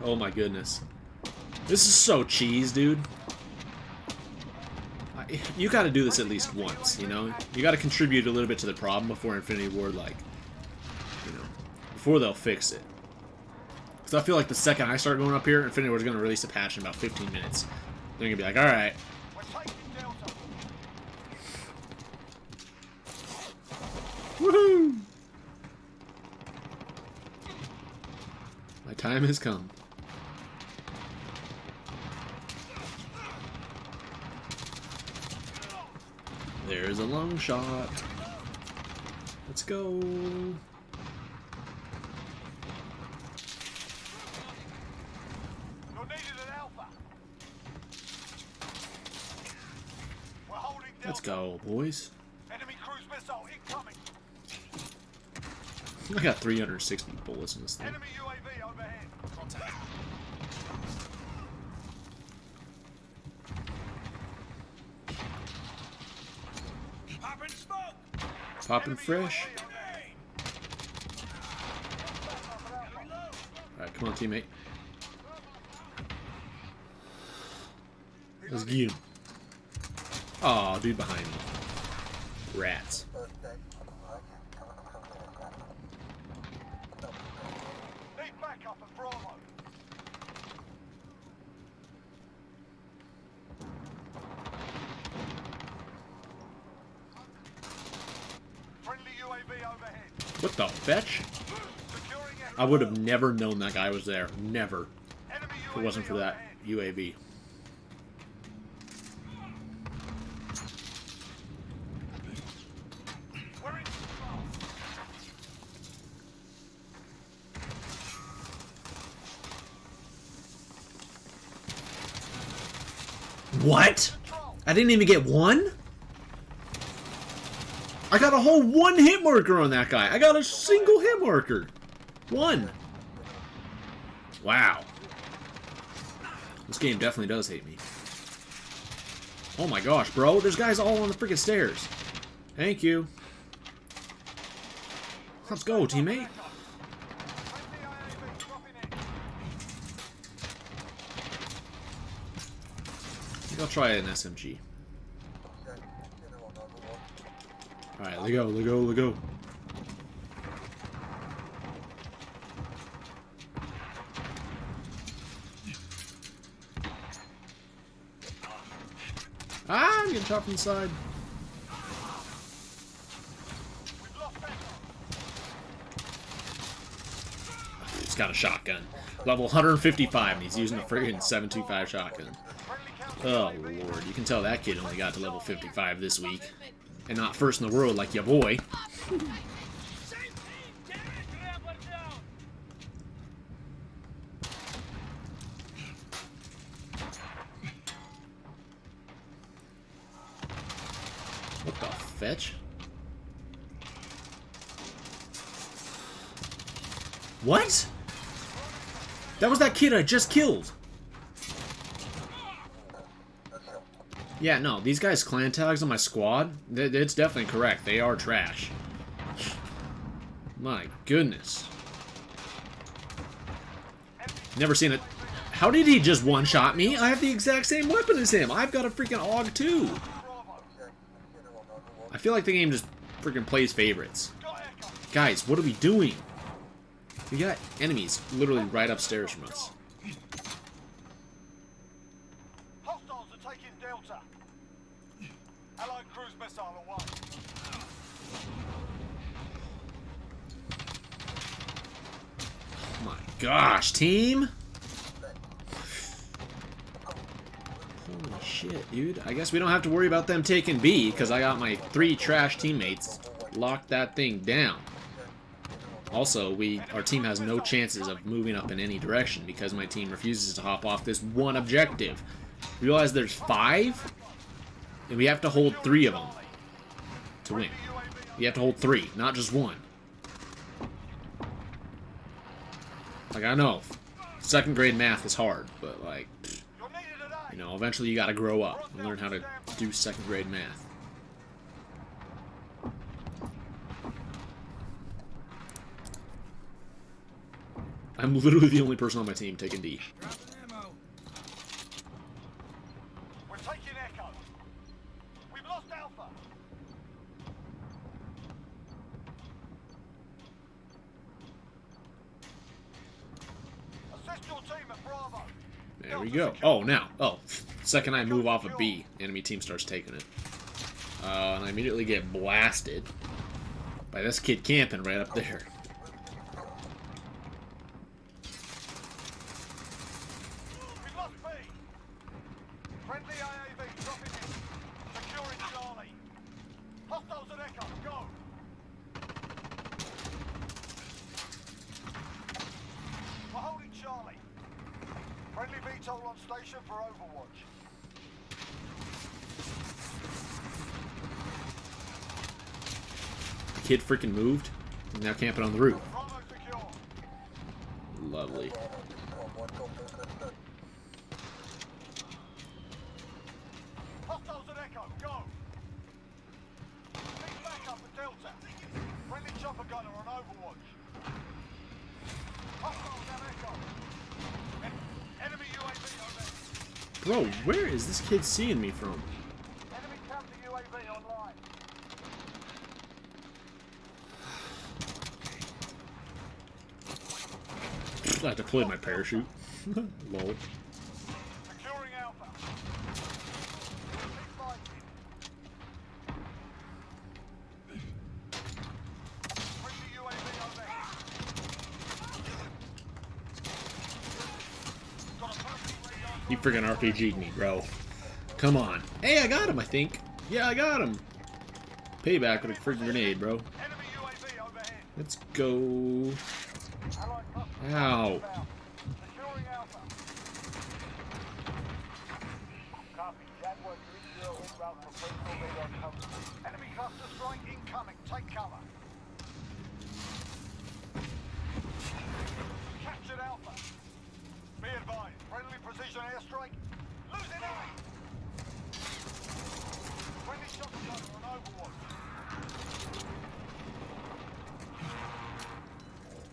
Oh my goodness. This is so cheese, dude. You gotta do this at least once, you know? You gotta contribute a little bit to the problem before Infinity Ward, like, you know, before they'll fix it. Because I feel like the second I start going up here, Infinity Ward's gonna release a patch in about 15 minutes. They're gonna be like, alright. We're taking Delta. Woohoo! My time has come. There's a long shot. Let's go. You're needed at Alpha. We're holding Delta. Let's go, boys. Enemy cruise missile incoming. I got 360 bullets in this thing. Enemy UAV overhead. Contact. Popping smoke. Popping fresh. UAV overhead. Alright, come on, teammate. Let's get him. Aw, dude behind me. Rats. Need backup at Bravo. Friendly UAV overhead. What the fetch? Securing it. I would have never known that guy was there. Never. Enemy If it wasn't for that overhead. UAV. We're in control. What? Control. I didn't even get one? I got a whole one hit marker on that guy. I got a single hit marker. One. Wow. This game definitely does hate me. Oh my gosh, bro. There's guys all on the freaking stairs. Thank you. Let's go, teammate. Friendly UAV dropping in. I think I'll try an SMG. Alright, let go, let go, let go. Ah, I'm getting shot from the side. He's got a shotgun. Level 155, and he's using a friggin' 7.25 shotgun. Oh, Lord. You can tell that kid only got to level 55 this week. And not first in the world like your boy. What the fetch? What? That was that kid I just killed. Yeah, no, these guys' clan tags on my squad, it's definitely correct. They are trash. My goodness. Never seen it. How did he just one-shot me? I have the exact same weapon as him. I've got a freaking AUG too. I feel like the game just freaking plays favorites. Guys, what are we doing? We got enemies literally right upstairs from us. Hostiles are taking Delta. Allied cruise missile away. My gosh, team! Holy shit, dude. I guess we don't have to worry about them taking B, because I got my 3 trash teammates locked that thing down. Also, our team has no chances of moving up in any direction because my team refuses to hop off this one objective. Realize there's 5, and we have to hold 3 of them to win. We have to hold 3, not just 1. Like, I know, 2nd grade math is hard, but like, you know, eventually you gotta grow up and learn how to do 2nd grade math. I'm literally the only person on my team taking D. We're taking Echo. We've lost Alpha. Assist your team at Bravo. There we go. Oh, now. Oh, second I move off of B, enemy team starts taking it. And I immediately get blasted by this kid camping right up there. We've lost B. Friendly AAV dropping in. Securing Charlie. Hostiles at Echo. Go. We're holding Charlie. Friendly VTOL on station for Overwatch. The kid freaking moved. He's now camping on the roof. Bravo secure. Lovely. Hostiles at Echo. Go. Pick back up at Delta. Friendly chopper gunner on Overwatch. Hostiles at Echo. Enemy UAV over. Bro, where is this kid seeing me from? Enemy counter UAV online. I deployed my parachute. Lol. Securing Alpha. Keep fighting. Friendly UAV over. Got a perfect radar. You freaking RPG'd me, bro. Come on. Hey, I got him, I think. Yeah, I got him. Payback with a freaking grenade, bro. Enemy UAV overhead. Let's go. Allied cluster Ow. inbound. Securing Alpha. Copy. Jaguar 3-0 en route for personal radar cover. Enemy cluster strike incoming. Take cover. Captured Alpha. Be advised. Friendly precision airstrike. Losing A. Friendly shotgun gunner on Overwatch.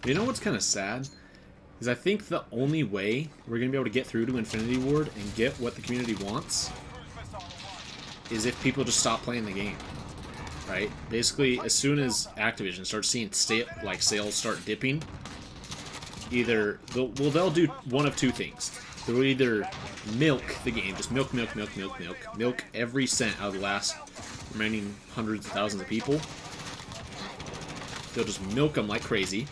You know what's kind of sad? Is I think the only way we're going to be able to get through to Infinity Ward and get what the community wants Cruise missile away. is if people just stop playing the game. right? Basically, as soon as Activision starts seeing sales start dipping, either they'll do one of two things. They'll either milk the game, just milk every cent out of the last remaining hundreds of thousands of people. They'll just milk them like crazy,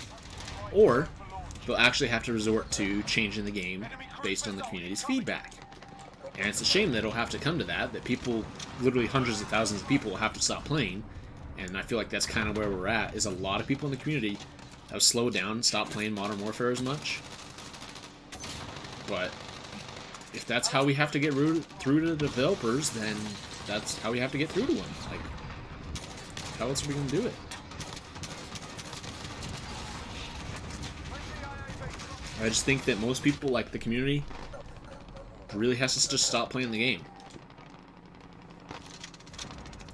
or they'll actually have to resort to changing the game based on the community's feedback. And it's a shame that it'll have to come to that people, literally hundreds of thousands of people, will have to stop playing. And I feel like that's kind of where we're at, is a lot of people in the community have slowed down and stopped playing Modern Warfare as much. But if that's how we have to get through to the developers, then that's how we have to get through to them. Like, how else are we going to do it? I just think that most people, like the community, really has to just stop playing the game.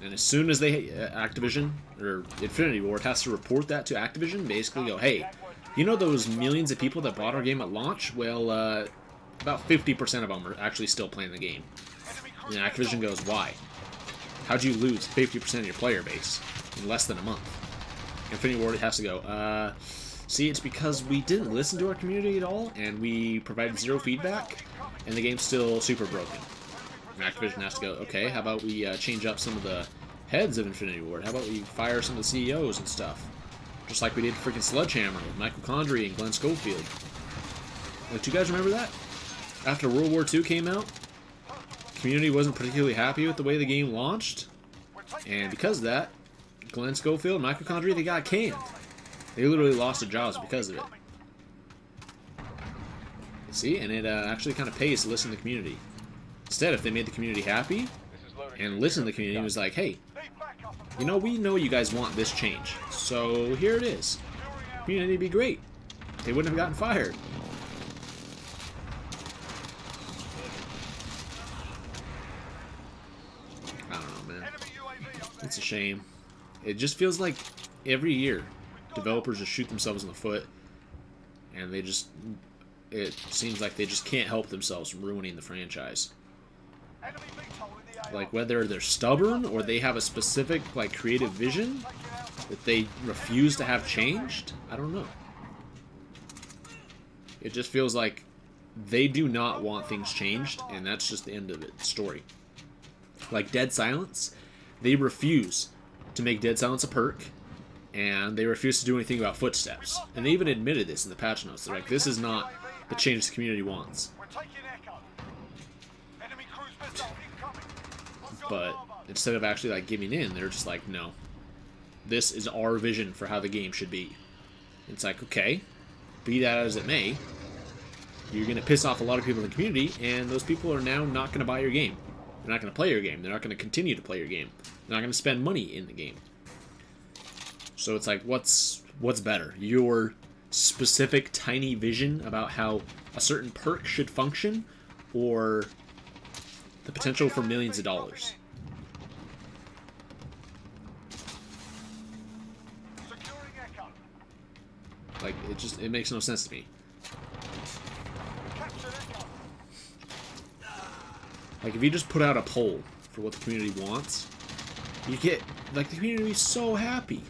And as soon as they, Activision, or Infinity Ward has to report that to Activision, basically go, hey, you know those millions of people that bought our game at launch? Well, about 50% of them are actually still playing the game. And Activision goes, why? How'd you lose 50% of your player base in less than a month? Infinity Ward has to go, see, it's because we didn't listen to our community at all, and we provided zero feedback, and the game's still super broken. And Activision has to go, okay, how about we change up some of the heads of Infinity Ward? How about we fire some of the CEOs and stuff? Just like we did freaking Sledgehammer with Michael Condrey and Glenn Schofield. Like, do you guys remember that? After World War II came out, the community wasn't particularly happy with the way the game launched, and because of that, Glenn Schofield and Michael Condrey, they got canned. They literally lost their jobs because of it. See, and it actually kind of pays to listen to the community. Instead, if they made the community happy and listened to the community, it was like, hey, you know, we know you guys want this change, so here it is. The community would be great. They wouldn't have gotten fired. I don't know, man. It's a shame. It just feels like every year developers just shoot themselves in the foot, and they just, it seems like they just can't help themselves from ruining the franchise. Like, whether they're stubborn or they have a specific, like, creative vision that they refuse to have changed, I don't know. It just feels like they do not want things changed, and that's just the end of it, story. Like Dead Silence, they refuse to make Dead Silence a perk, and they refuse to do anything about footsteps. And they even admitted this in the patch notes. They're like, this is not the change the community wants. But instead of actually like giving in, they're just like, no, this is our vision for how the game should be. It's like, okay, be that as it may, you're going to piss off a lot of people in the community, and those people are now not going to buy your game. They're not going to play your game. They're not going to continue to play your game. They're not going to spend money in the game. So it's like, what's better? Your specific tiny vision about how a certain perk should function, or the potential for millions of dollars? Like, it makes no sense to me. Like, if you just put out a poll for what the community wants, you get, like, the community is so happy.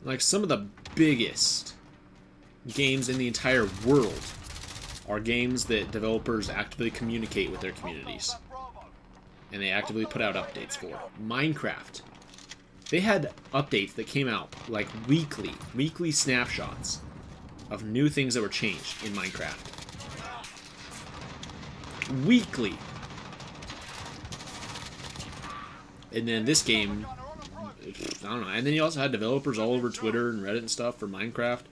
Like, some of the biggest games in the entire world are games that developers actively communicate with their communities, and they actively put out updates for. Minecraft. They had updates that came out, like, weekly snapshots of new things that were changed in Minecraft. Weekly. And then this game, I don't know. And then you also had developers all over Twitter and Reddit and stuff for Minecraft,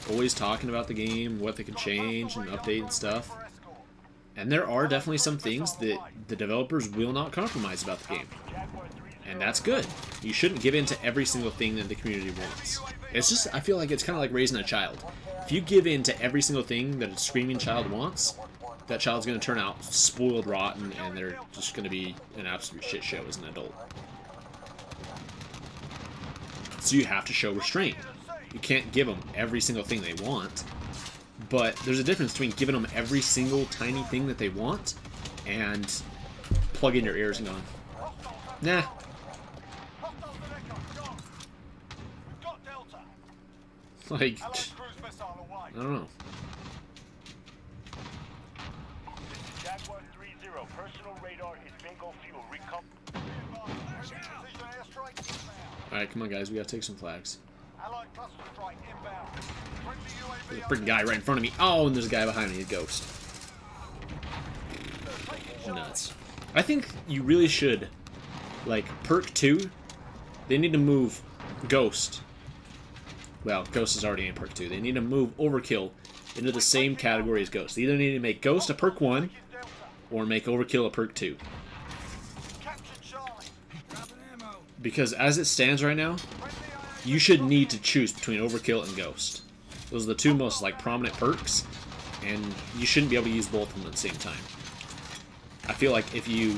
always talking about the game, what they could change and update and stuff. And there are definitely some things that the developers will not compromise about the game. And that's good. You shouldn't give in to every single thing that the community wants. It's just, I feel like it's kind of like raising a child. If you give in to every single thing that a screaming child wants, that child's going to turn out spoiled rotten, and they're just going to be an absolute shit show as an adult. So you have to show restraint. You can't give them every single thing they want. But there's a difference between giving them every single tiny thing that they want and plugging your ears and going, nah. Hostiles at Echo. Go. We've got Delta. Like, Allied cruise missile away. I don't know. Jaguar 3-0, personal radar is bingo fuel. Precision airstrike inbound. Alright, come on, guys. We gotta take some flags. Allied cluster strike inbound. Friendly There's a UAV freaking guy right in front of me. Oh, and there's a guy behind me, a ghost. Nuts. I think you really should, like, perk 2, they need to move Ghost. Well, Ghost is already in perk 2. They need to move Overkill into the same category as Ghost. They either need to make Ghost a perk 1 or make Overkill a perk 2. Captured Charlie. Grabbing ammo. Because as it stands right now, you should need to choose between Overkill and Ghost. Those are the two most, like, prominent perks, and you shouldn't be able to use both of them at the same time. I feel like if you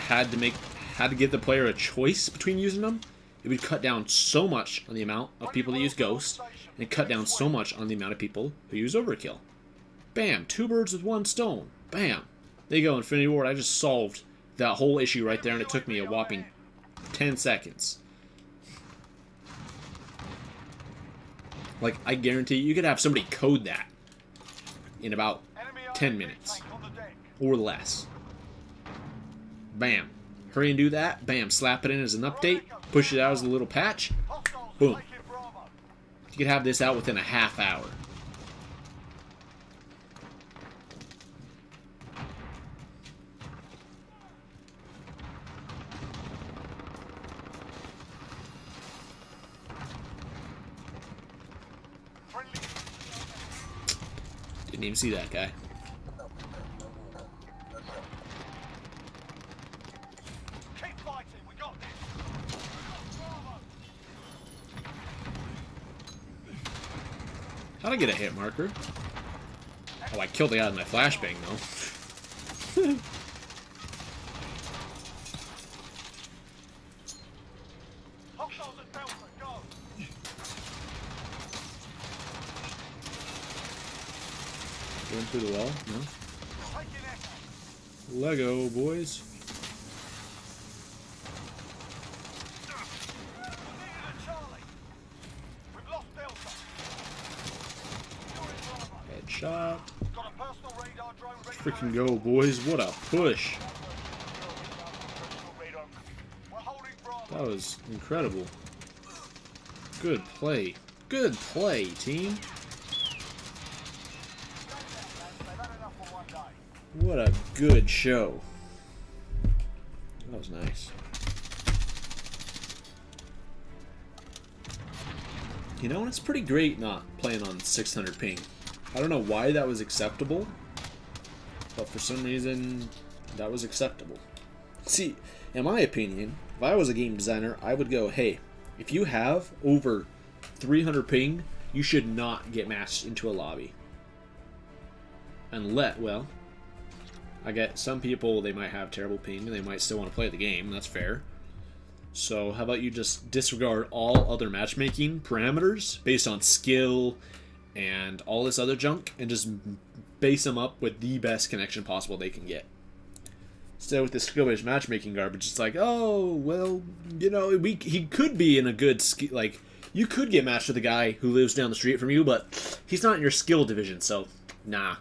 had to give the player a choice between using them, it would cut down so much on the amount of people that use Ghost, and cut down so much on the amount of people who use Overkill. Bam! 2 birds with 1 stone. Bam! There you go, Infinity Ward. I just solved that whole issue right there, and it took me a whopping 10 seconds. Like, I guarantee you could have somebody code that in about 10 minutes. Or less. Bam. Hurry and do that. Bam. Slap it in as an update. Push it out as a little patch. Boom. You could have this out within a half hour. Didn't even see that guy. Keep fighting. We got this. How'd I get a hit marker? Oh, I killed the guy with my flashbang, though. Hostiles at Delta. Go. Going through the wall? No. Taking Echo. Lego, boys. Needed a Charlie. We've lost Delta. You're in Bravo. Headshot. Got a personal radar drone ready for Freaking go, boys. What a push. Personal radar. We're holding Bravo. That was incredible. Good play. Good play, team. They've had enough for one day. What a good show. That was nice. You know, it's pretty great not playing on 600 ping. I don't know why that was acceptable, but for some reason, that was acceptable. See, in my opinion, if I was a game designer, I would go, hey, if you have over 300 ping, you should not get matched into a lobby. And well, I get some people, they might have terrible ping, and they might still want to play the game, that's fair. So how about you just disregard all other matchmaking parameters based on skill and all this other junk, and just base them up with the best connection possible they can get. Instead with this skill-based matchmaking garbage, it's like, oh, well, you know, he could be in a good skill, like, you could get matched with a guy who lives down the street from you, but he's not in your skill division, so, nah.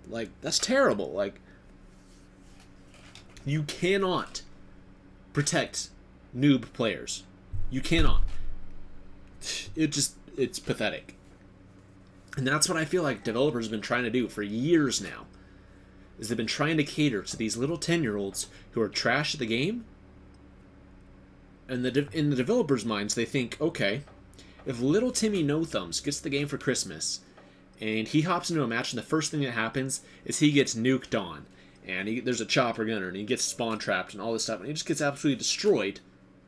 Like, that's terrible. Like, you cannot protect noob players. You cannot. It's pathetic. And that's what I feel like developers have been trying to do for years now. Is they've been trying to cater to these little 10-year-olds who are trash at the game. And in the developers' minds, they think, okay, if little Timmy No Thumbs gets the game for Christmas, and he hops into a match, and the first thing that happens is he gets nuked on, and there's a chopper gunner, and he gets spawn trapped, and all this stuff, and he just gets absolutely destroyed,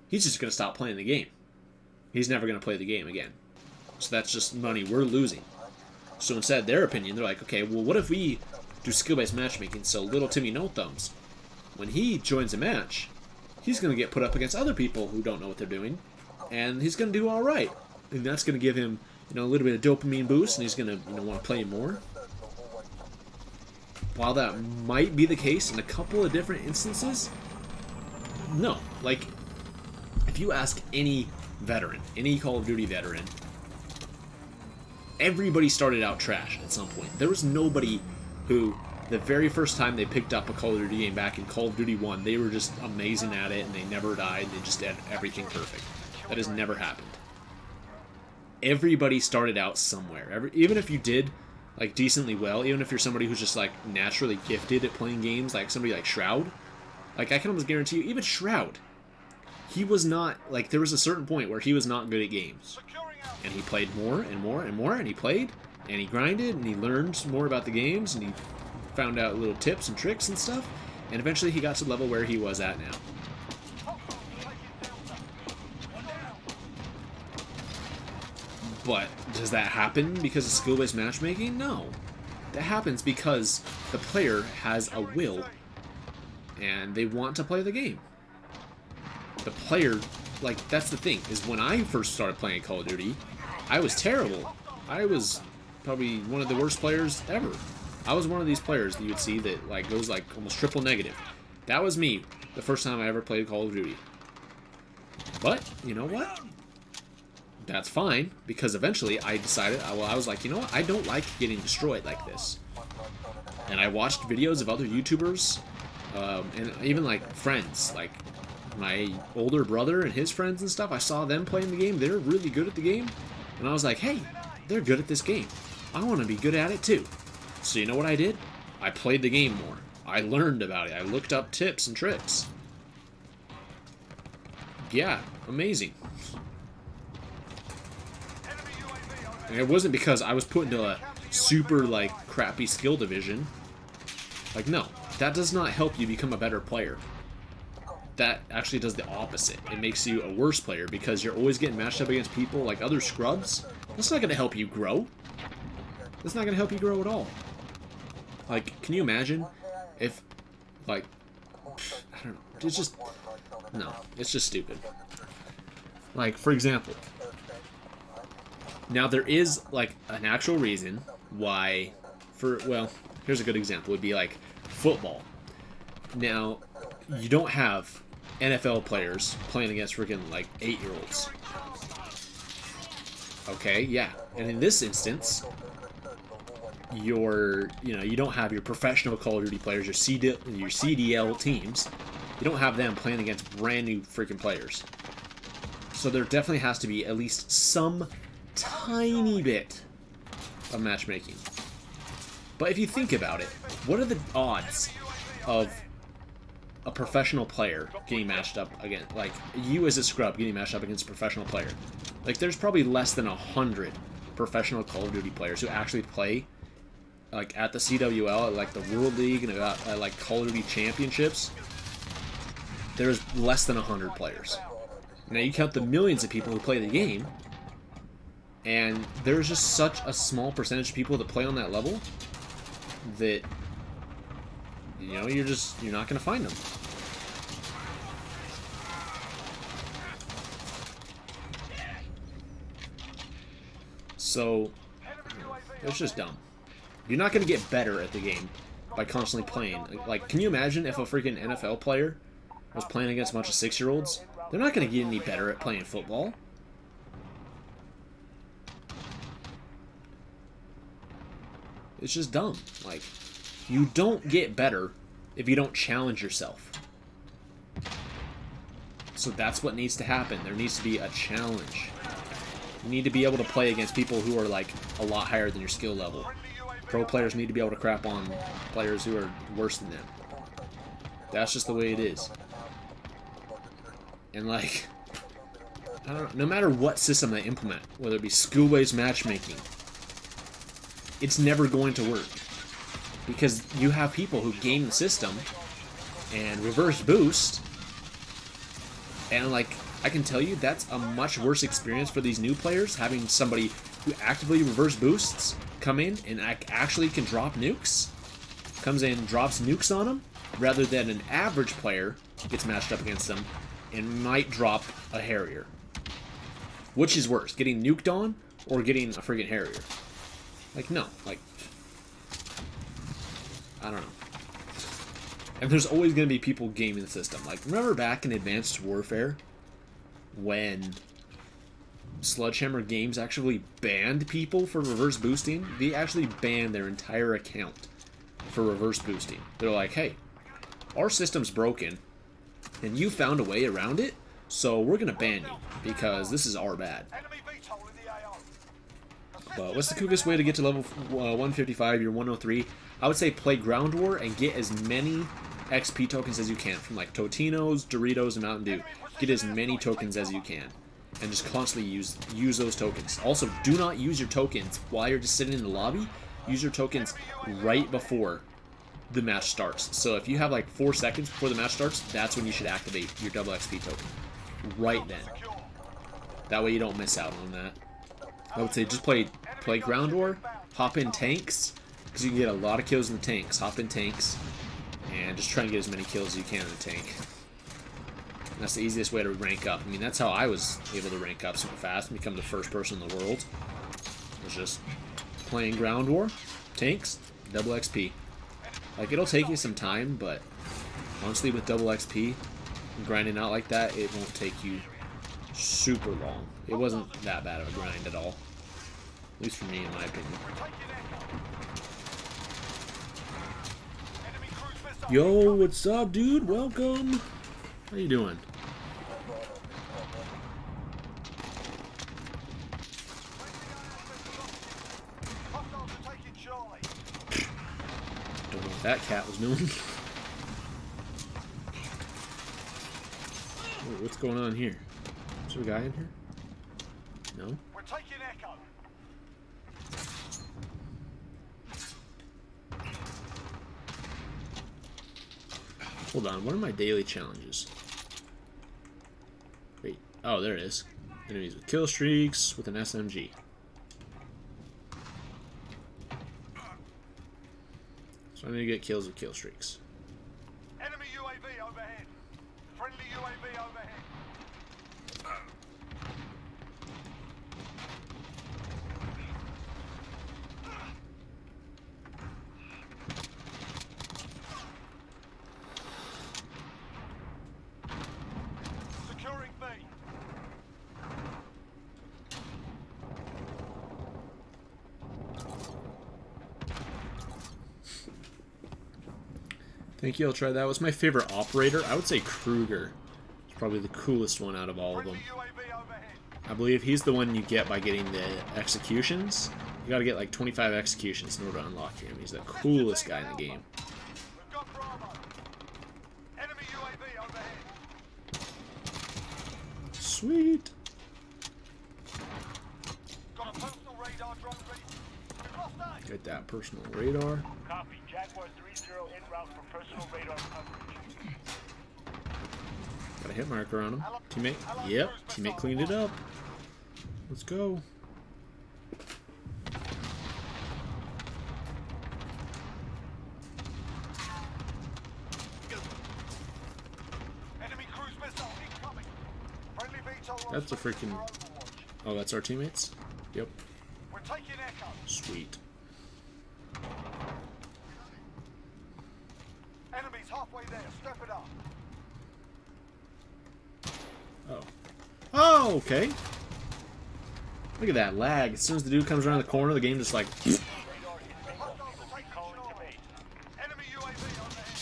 he's just going to stop playing the game. He's never going to play the game again. So that's just money we're losing. So instead, their opinion, they're like, okay, well, what if we do skill-based matchmaking, so little Timmy No Thumbs, when he joins a match, he's going to get put up against other people who don't know what they're doing, and he's going to do all right. And that's going to give him a little bit of dopamine boost, and he's gonna want to play more. While that might be the case in a couple of different instances, no. Like, if you ask any veteran, any Call of Duty veteran, everybody started out trash at some point. There was nobody who, the very first time they picked up a Call of Duty game back in Call of Duty 1, they were just amazing at it and they never died. They just had everything perfect. That has never happened. Everybody started out somewhere. Even if you did like decently well, even if you're somebody who's just like naturally gifted at playing games, like somebody like Shroud, like I can almost guarantee you, even Shroud, he was not, like, there was a certain point where he was not good at games. And he played more and more and more, and he played, and he grinded, and he learned more about the games, and he found out little tips and tricks and stuff, and eventually he got to the level where he was at now. But does that happen because of skill-based matchmaking? No. That happens because the player has a will, and they want to play the game. The player, like, that's the thing, is when I first started playing Call of Duty, I was terrible. I was probably one of the worst players ever. I was one of these players that you would see that like goes like almost triple negative. That was me the first time I ever played Call of Duty. But, you know what? That's fine, because eventually I decided, well, I was like, you know what? I don't like getting destroyed like this. And I watched videos of other YouTubers, and even like friends, like my older brother and his friends and stuff. I saw them playing the game. They're really good at the game. And I was like, hey, they're good at this game. I want to be good at it too. So you know what I did? I played the game more. I learned about it. I looked up tips and tricks. Yeah, amazing. And it wasn't because I was put into a super, like, crappy skill division. Like, no. That does not help you become a better player. That actually does the opposite. It makes you a worse player because you're always getting matched up against people like other scrubs. That's not going to help you grow. That's not going to help you grow at all. Like, can you imagine if, like, I don't know. It's just, no. It's just stupid. Like, for example, now there is, like, an actual reason why, well, here's a good example. It would be, like, football. Now, you don't have NFL players playing against freaking, like, 8-year-olds. Okay, yeah. And in this instance, you don't have your professional Call of Duty players, your CDL teams. You don't have them playing against brand new freaking players. So there definitely has to be at least some tiny bit of matchmaking. But if you think about it, what are the odds of a professional player getting matched up against, like, you as a scrub getting matched up against a professional player? Like, there's probably less than 100 professional Call of Duty players who actually play, like, at the CWL, at, like, the World League, and at, like, Call of Duty Championships. There's less than 100 players. Now, you count the millions of people who play the game, and there's just such a small percentage of people that play on that level that, you know, you're not going to find them. So, it's just dumb. You're not going to get better at the game by constantly playing. Like, can you imagine if a freaking NFL player was playing against a bunch of 6-year-olds? They're not going to get any better at playing football. It's just dumb. Like, you don't get better if you don't challenge yourself. So that's what needs to happen. There needs to be a challenge. You need to be able to play against people who are, like, a lot higher than your skill level. Pro players need to be able to crap on players who are worse than them. That's just the way it is. And, like, I don't know, no matter what system they implement, whether it be skill-based matchmaking, it's never going to work. Because you have people who game the system and reverse boost, and, like, I can tell you that's a much worse experience for these new players, having somebody who actively reverse boosts come in and actually can drop nukes, comes in and drops nukes on them, rather than an average player gets matched up against them and might drop a Harrier. Which is worse, getting nuked on or getting a friggin' Harrier. Like, no. Like, I don't know. And there's always going to be people gaming the system. Like, remember back in Advanced Warfare when Sledgehammer Games actually banned people for reverse boosting? They actually banned their entire account for reverse boosting. They're like, hey, our system's broken, and you found a way around it, so we're going to ban you, because this is our bad. But what's the quickest way to get to level 155? You're 103. I would say play Ground War and get as many XP tokens as you can from like Totino's, Doritos, and Mountain Dew. Get as many tokens as you can, and just constantly use those tokens. Also, do not use your tokens while you're just sitting in the lobby. Use your tokens right before the match starts. So if you have like 4 seconds before the match starts, that's when you should activate your double XP token. Right then. That way you don't miss out on that. I would say just play Ground War, hop in tanks, because you can get a lot of kills in the tanks. Hop in tanks, and just try and get as many kills as you can in the tank. And that's the easiest way to rank up. I mean, that's how I was able to rank up super fast and become the first person in the world. It was just playing Ground War, tanks, double XP. Like, it'll take you some time, but honestly, with double XP, grinding out like that, it won't take you super long. It wasn't that bad of a grind at all. At least for me, in my opinion. Yo, what's up, dude? Welcome. How you doing? Don't know what that cat was doing. Wait, what's going on here? Is there a guy in here? No? We're taking Echo. Hold on, what are my daily challenges? Wait, oh, there it is. Enemies with kill streaks with an SMG. So I need to get kills with kill streaks. Enemy UAV overhead. Friendly UAV overhead. Securing B. Thank you, I'll try that. What's my favorite operator? I would say Kruger. It's probably the coolest one out of all of them. Friendly UAV overhead. I believe he's the one you get by getting the executions. You gotta get like 25 executions in order to unlock him. He's the coolest guy in the game. We've got Bravo. Enemy UAV overhead. Sweet. Got a personal radar drone ready. We've lost A. Get that personal radar. Copy. Jaguar 3-0 en route for personal radar coverage. Got a hit marker on him. Teammate. Yep. Teammate cleaned it up. Let's go. Enemy cruise missile incoming. Friendly VTOL That's a freaking... for Overwatch. Oh, that's our teammates? Yep. We're taking Echo. Sweet. Enemies halfway there. Step it up. Oh. Oh, okay. Look at that lag. As soon as the dude comes around the corner, the game just like... Radar is bingo. Calling to base. Enemy UAV on the head.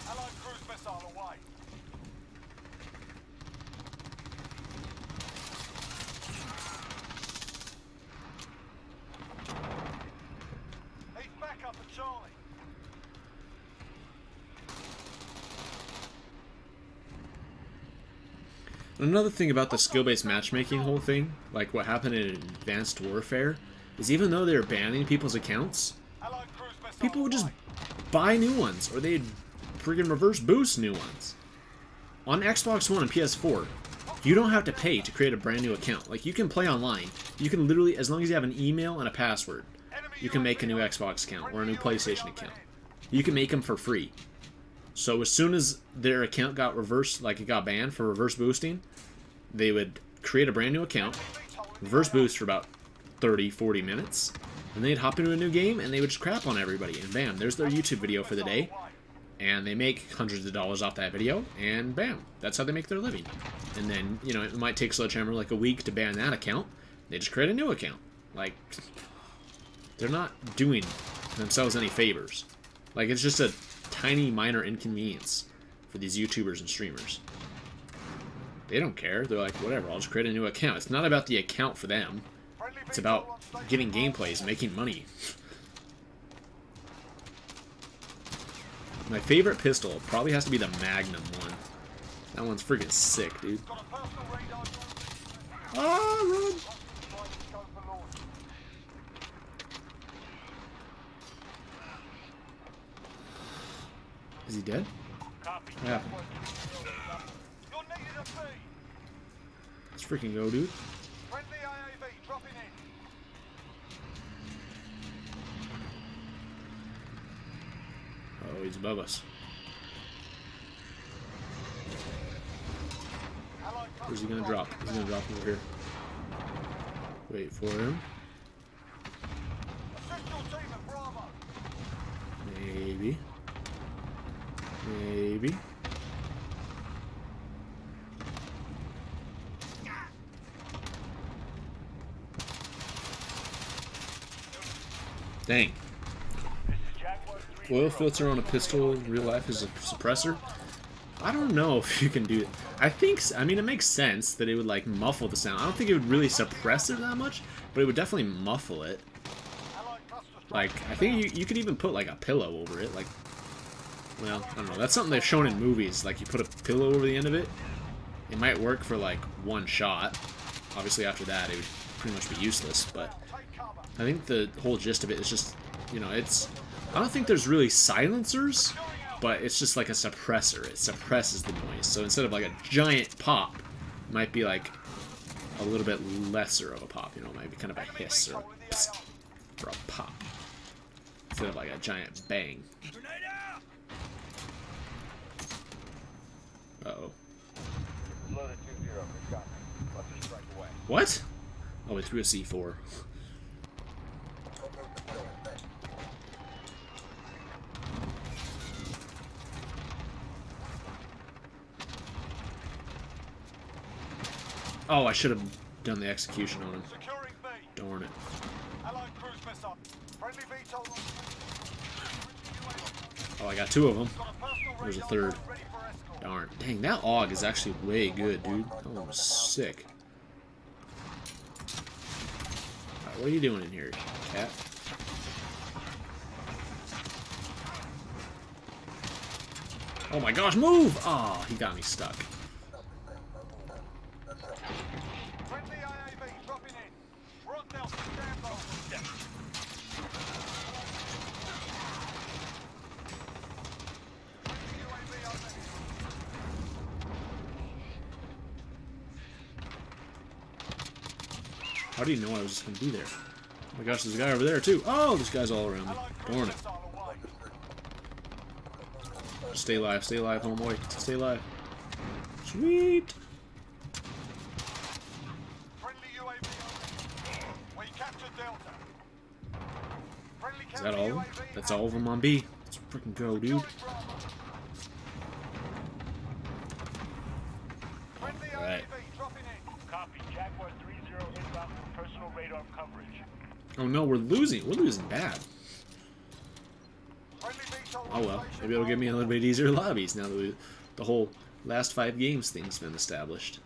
Allied cruise missile away. He's back up at Charlie. Another thing about the skill-based matchmaking whole thing, like what happened in Advanced Warfare, is even though they were banning people's accounts, Allied cruise missile people would just away. buy new ones, or they'd friggin' reverse boost new ones. On Xbox One and PS4, you don't have to pay to create a brand new account. Like, you can play online. You can literally, as long as you have an email and a password, you can make a new Xbox account or a new PlayStation account. You can make them for free. So as soon as their account got reversed, like it got banned for reverse boosting, they would create a brand new account, reverse boost for about 30-40 minutes, and they'd hop into a new game and they would just crap on everybody, and bam, there's their YouTube video for the day, and they make hundreds of dollars off that video, and bam, that's how they make their living. And then, you know, it might take Sledgehammer like a week to ban that account. They just create a new account. Like, they're not doing themselves any favors. Like, it's just a tiny minor inconvenience for these YouTubers and streamers. They don't care. They're like, whatever, I'll just create a new account. It's not about the account for them. It's about getting gameplays, making money. My favorite pistol probably has to be the Magnum one. That one's freaking sick, dude. Ah, run! Is he dead? What happened? Let's freaking go, dude. Oh, he's above us. Where's he gonna drop? He's gonna drop over here. Wait for him. Maybe. Maybe. Dang. Oil filter on a pistol in real life is a suppressor? I don't know if you can do it. I mean, it makes sense that it would, like, muffle the sound. I don't think it would really suppress it that much, but it would definitely muffle it. Like, I think you could even put, like, a pillow over it. Like, well, I don't know. That's something they've shown in movies. Like, you put a pillow over the end of it. It might work for, like, one shot. Obviously, after that, it would pretty much be useless. But I think the whole gist of it is just, you know, it's... I don't think there's really silencers, but it's just like a suppressor. It suppresses the noise. So instead of like a giant pop, it might be like a little bit lesser of a pop. You know, it might be kind of a hiss or a psst or a pop. Instead of like a giant bang. Uh-oh. What? Oh, we threw a C4. Oh, I should have done the execution on him. Darn it. Oh, I got two of them. There's a third. Darn. Dang, that AUG is actually way good, dude. That one was sick. Alright, what are you doing in here, cat? Oh my gosh, move! Oh, he got me stuck. How do you know I was just going to be there? Oh my gosh, there's a guy over there too. Oh, this guy's all around me. Darn it. Stay alive, homeboy. Stay alive. Sweet. Is that all of them? That's all of them on B. Let's freaking go, dude. Alright. Oh no, we're losing. We're losing bad. Oh well, maybe it'll give me a little bit easier lobbies now that the whole last 5 games thing's been established.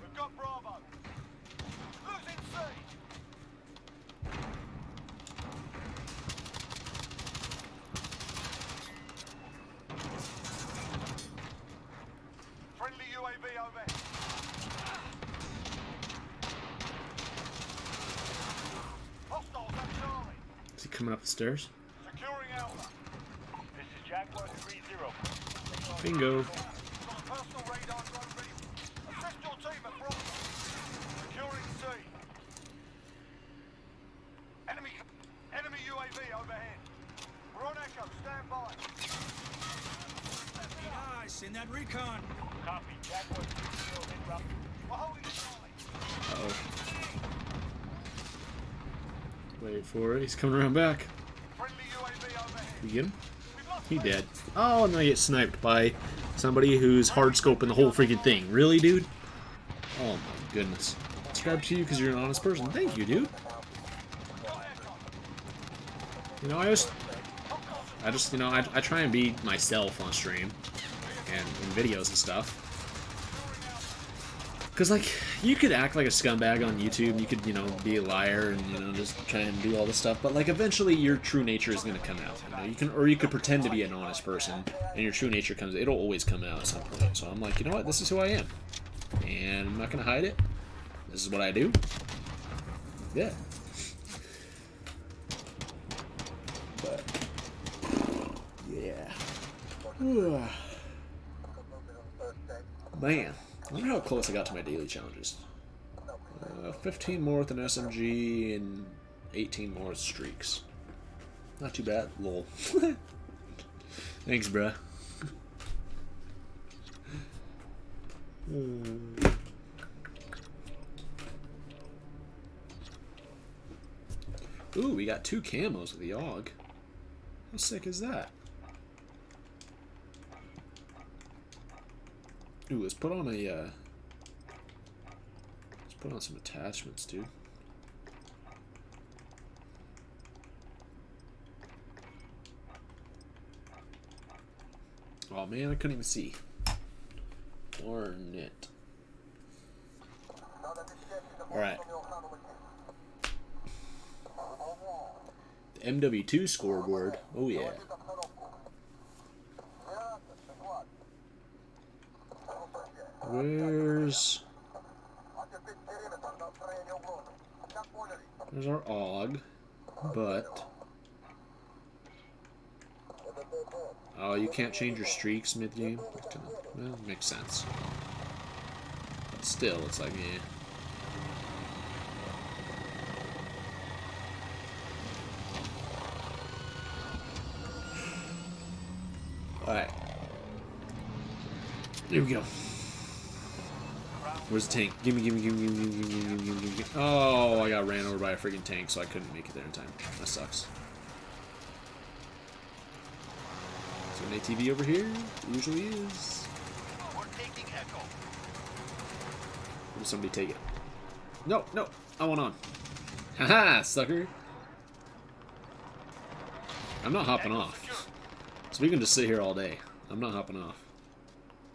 We've got Bravo. Losing C. Friendly UAV over. Hostiles at Charlie. Is he coming up the stairs? Securing Alpha. This is Jaguar 3-0. Bingo. Got a personal radar drone ready. Assist your team at Bravo. Securing C. Enemy UAV overhead. stand by. Nice in that recon. Copy. Jaguar 3-0 en route. We're holding Charlie. Uh-oh. Wait for it. He's coming around back. Friendly UAV overhead. You get him? We've lost He dead. Oh, and I get sniped by somebody who's hard scoping the whole freaking thing. Really, dude? Oh my goodness. Subscribe to you because you're an honest person. Thank you, dude. You know, I just, you know, I try and be myself on stream and in videos and stuff. Because, like, you could act like a scumbag on YouTube, you could, you know, be a liar and, you know, just try and do all this stuff, but, like, eventually your true nature is going to come out, you know, you could pretend to be an honest person, and your true nature comes, it'll always come out at some point, so I'm like, you know what, this is who I am, and I'm not going to hide it, this is what I do, yeah. But, yeah. Man. I wonder how close I got to my daily challenges. 15 more with an SMG and 18 more with streaks. Not too bad. Lol. Thanks, bruh. Ooh, we got 2 camos with the AUG. How sick is that? Ooh, let's put on a, let's put on some attachments, dude. Oh man, I couldn't even see. Darn it. Alright. The MW2 scoreboard. Oh yeah. Where's our AUG, but oh, you can't change your streaks mid-game? Well, makes sense. But still, it's like, yeah. Alright. Here we go. Where's the tank? Gimme. Oh, I got ran over by a freaking tank, so I couldn't make it there in time. That sucks. So an ATV over here? Usually is. We're taking Echo. Will somebody take it? No, I want on. Haha, sucker. I'm not hopping off. So we can just sit here all day. I'm not hopping off.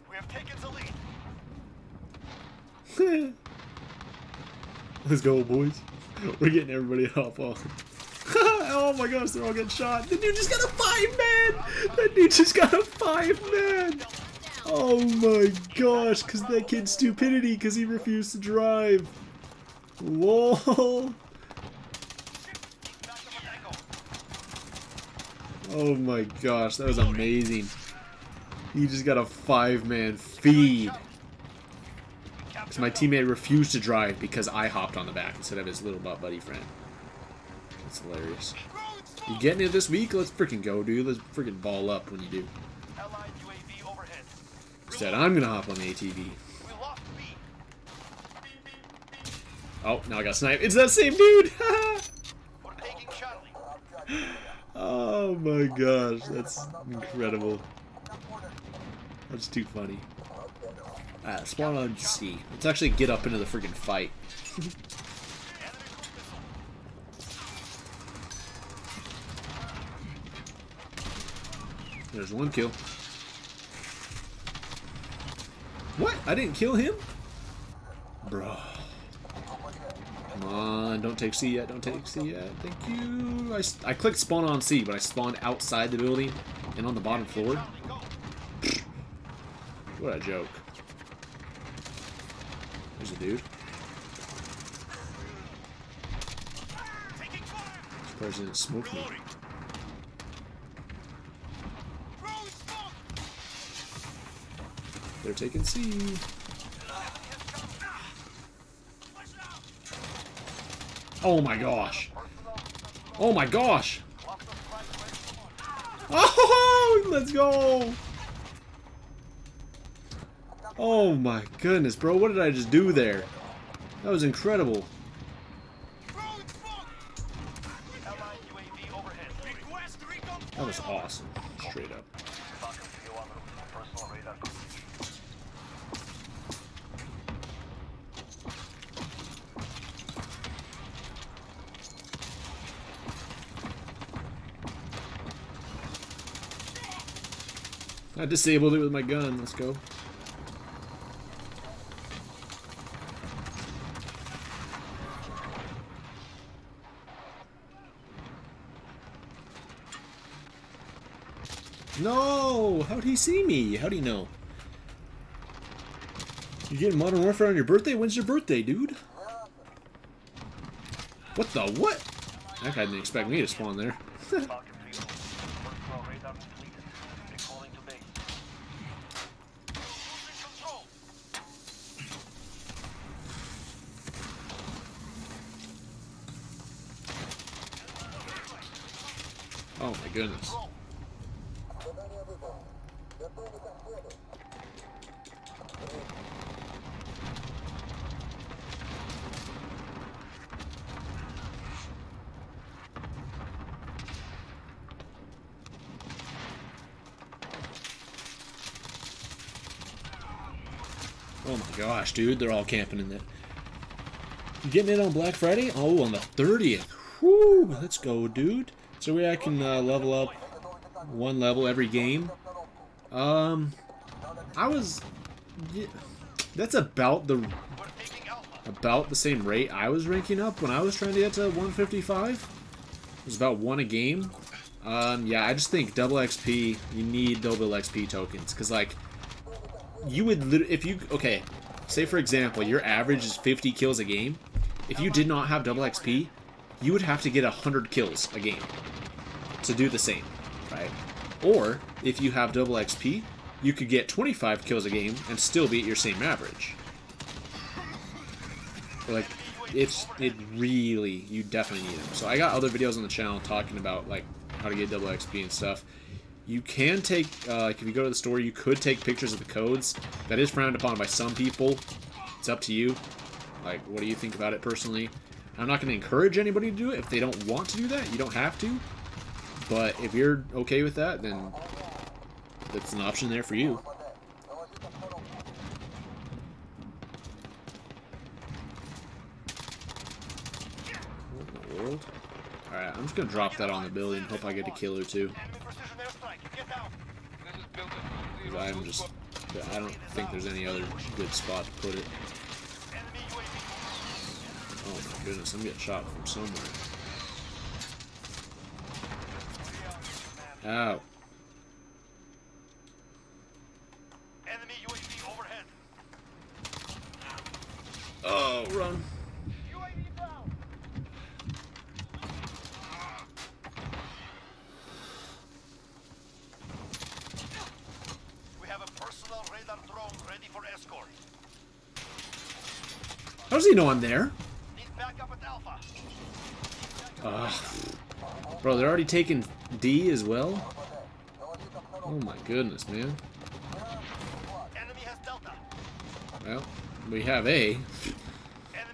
We have taken the lead. Let's go, boys. We're getting everybody hop off. Oh my gosh, they're all getting shot. The dude just got a 5-man! That dude just got a 5-man! Oh my gosh, because that kid's stupidity, because he refused to drive. Lol. Oh my gosh, that was amazing. He just got a 5-man feed. Because my teammate refused to drive because I hopped on the back instead of his little butt buddy friend. That's hilarious. You getting it this week? Let's freaking go, dude. Let's freaking ball up when you do. Allied UAV overhead. Instead, I'm gonna hop on the ATV. We lost B. Oh, now I got sniped. It's that same dude! We're taking Charlie. Oh my gosh, that's incredible. That's too funny. Alright, spawn on C. Let's actually get up into the freaking fight. There's one kill. What? I didn't kill him? Bro. Come on, don't take C yet, don't take C yet. Thank you. I clicked spawn on C, but I spawned outside the building and on the bottom floor. What a joke. There's a dude. Surprised he didn't smoke me. They're taking C. Oh my gosh. Oh my gosh. Oh, let's go. Oh my goodness, bro. What did I just do there? That was incredible. Allied UAV overhead. Request recon. That was awesome. Straight up. Falcon 3 en route. Personal radar. I disabled it with my gun. Let's go. No! How'd he see me? How'd he know? You getting Modern Warfare on your birthday? When's your birthday, dude? What the what? That guy didn't expect me to spawn there. Falcon 3 personal radar completed. Recalling to base. Losing control. Oh my goodness. Oh my gosh, dude, they're all camping in that. You getting in on Black Friday? Oh, on the 30th. Whoo, let's go, dude. So I can level up one level every game. That's about the same rate I was ranking up when I was trying to get to 155. It was about one a game. Yeah, I just think double XP, you need double XP tokens, because like you would literally, if you, okay, say for example your average is 50 kills a game. If you did not have double XP, you would have to get 100 kills a game to do the same, right? Or if you have double XP, you could get 25 kills a game and still be at your same average. Like, it really, you definitely need them. So I got other videos on the channel talking about like how to get double XP and stuff. You can take, like if you go to the store, you could take pictures of the codes. That is frowned upon by some people. It's up to you. Like, what do you think about it personally? I'm not going to encourage anybody to do it. If they don't want to do that, you don't have to. But if you're okay with that, then that's an option there for you. What in the world? Alright, I'm just going to drop that on the building. Hope I get a kill or two. Enemy precision airstrike. Get down. Because I don't think there's any other good spot to put it. Enemy UAV. Oh my goodness, I'm getting shot from somewhere. Ow. Enemy UAV overhead. Oh, run. UAV down. We have a personal radar drone ready for escort. How does he know I'm there? Need backup at Alpha. Bro, they're already taking D as well? Oh my goodness, man. Enemy has Delta. Well, we have A. Enemy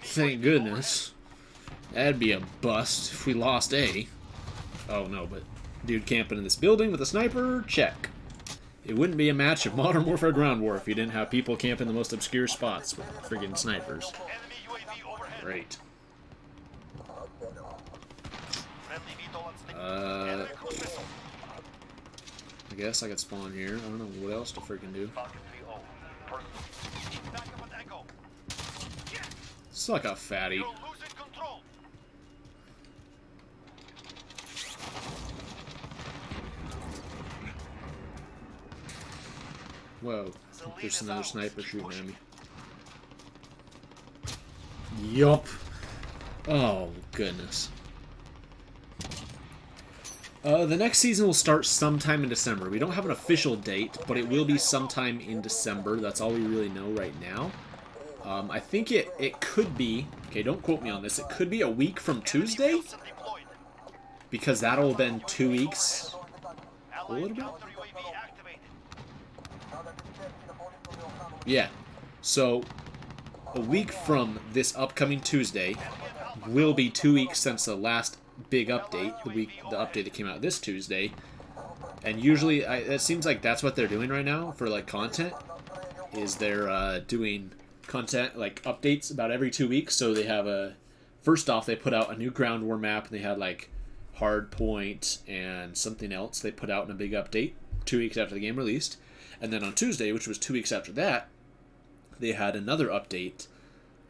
Thank UAV goodness. That'd be a bust if we lost A. Oh no, but dude camping in this building with a sniper? Check. It wouldn't be a match of Modern Warfare Ground War if you didn't have people camping the most obscure spots with friggin' snipers. overhead. Enemy UAV overhead. Great. Friendly VTOL on stick. Enemy cruise missile. I guess I could spawn here. I don't know what else to freaking do. Falcon 3-0. Personal. Need backup at Echo. Suck a fatty. You're losing control. Whoa, there's another sniper shooting at me. Yup. Oh, goodness. The next season will start sometime in December. We don't have an official date, but it will be sometime in December. That's all we really know right now. I think it could be, okay, don't quote me on this, it could be a week from Tuesday, Wilson deployed. because that'll have been 2 weeks a little bit? Counter UAV activated. Yeah. So, a week from this upcoming Tuesday will be 2 weeks since the last big update, the update that came out this Tuesday. And usually, it seems like that's what they're doing right now for like content. Is they're doing content like updates about every 2 weeks. So they have a first off, they put out a new ground war map, and they had like HARDPOINT and something else they put out in a big update 2 weeks after the game released. And then on Tuesday, which was 2 weeks after that, they had another update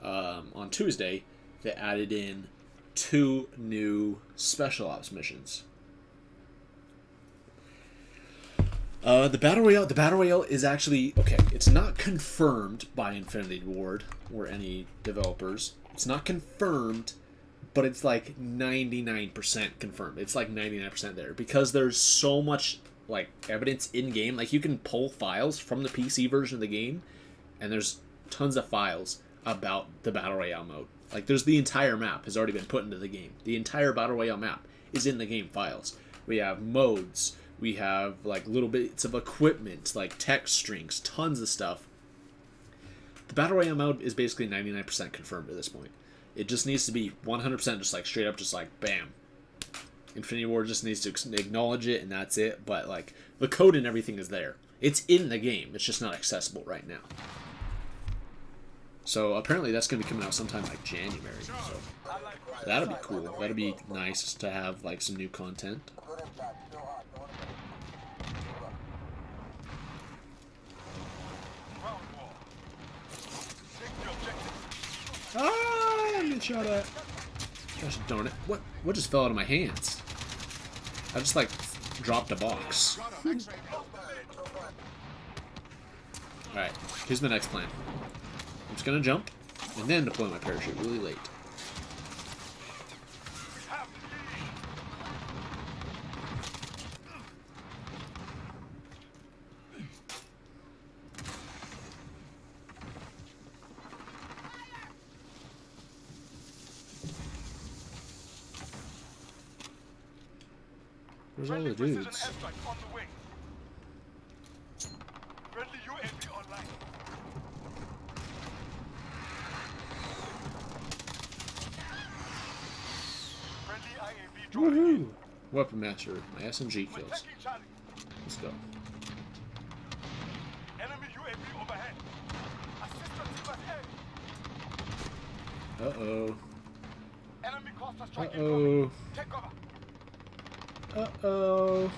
on Tuesday that added in 2 new special ops missions. The battle royale is actually okay. It's not confirmed by Infinity Ward or any developers. It's not confirmed, but it's like 99% confirmed. It's like 99% there because there's so much like evidence in game. Like you can pull files from the PC version of the game, and there's tons of files about the battle royale mode. Like there's the entire map has already been put into the game. The entire battle royale map is in the game files. We have modes. We have like little bits of equipment, like text strings, tons of stuff. The battle royale mode is basically 99% confirmed at this point. It just needs to be 100% just like straight up, just like bam. Infinity Ward just needs to acknowledge it, and that's it. But like the code and everything is there. It's in the game. It's just not accessible right now. So apparently that's going to be coming out sometime like January. So that'll be cool. That'll be nice to have like some new content. Ah, I'm getting shot at. Gosh darn it. What just fell out of my hands? I just like dropped a box. Alright, here's the next plan. I'm just gonna jump and then deploy my parachute really late. Where's all the dudes? Woohoo! Weapon master, my SMG kills. Let's go. Uh-oh. Uh-oh. Uh-oh.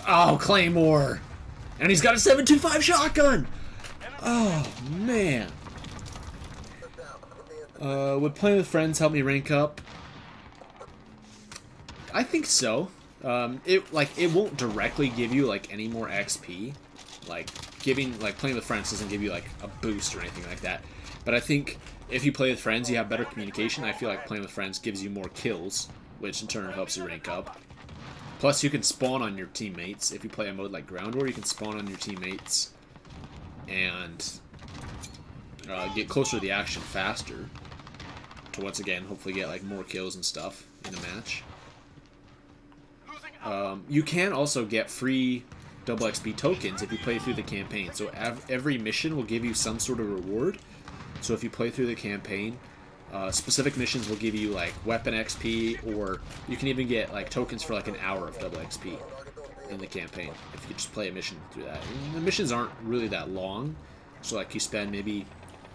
Oh, Claymore! And he's got a 7.25 shotgun! Oh, man. Would playing with friends help me rank up? I think so. It won't directly give you like any more XP. Playing with friends doesn't give you like a boost or anything like that. But I think if you play with friends, you have better communication. I feel like playing with friends gives you more kills, which in turn helps you rank up. Plus, you can spawn on your teammates. If you play a mode like Ground War, you can spawn on your teammates and get closer to the action faster. To once again, hopefully get like more kills and stuff in a match. You can also get free double XP tokens if you play through the campaign. So every mission will give you some sort of reward. So if you play through the campaign, specific missions will give you like weapon XP, or you can even get like tokens for like an hour of double XP in the campaign if you just play a mission through that. And the missions aren't really that long, so like you spend maybe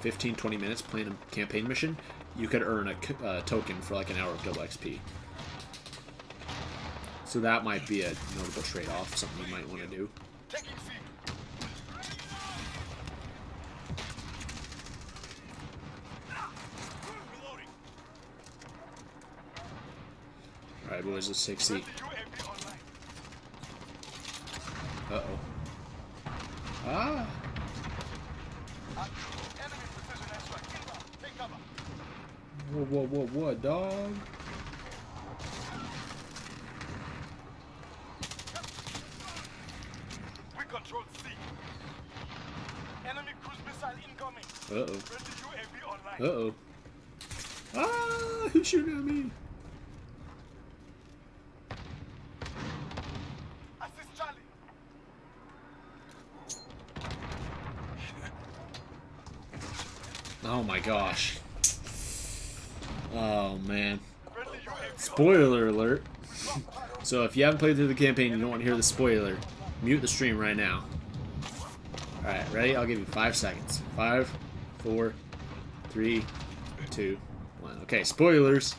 15-20 minutes playing a campaign mission, you could earn a token for like an hour of double XP. So that might be a notable trade-off, something you might want to do. Alright boys, let's take a seat. Uh-oh. Ah! Whoa, dog? We control C. Enemy cruise missile incoming. Uh-oh. UAV online. Uh-oh. Ah! Who's shooting at me? Oh my gosh. Oh man. Spoiler alert. So if you haven't played through the campaign and you don't want to hear the spoiler, mute the stream right now. Alright, ready? I'll give you 5 seconds. 5, 4, 3, 2, 1. Okay, spoilers.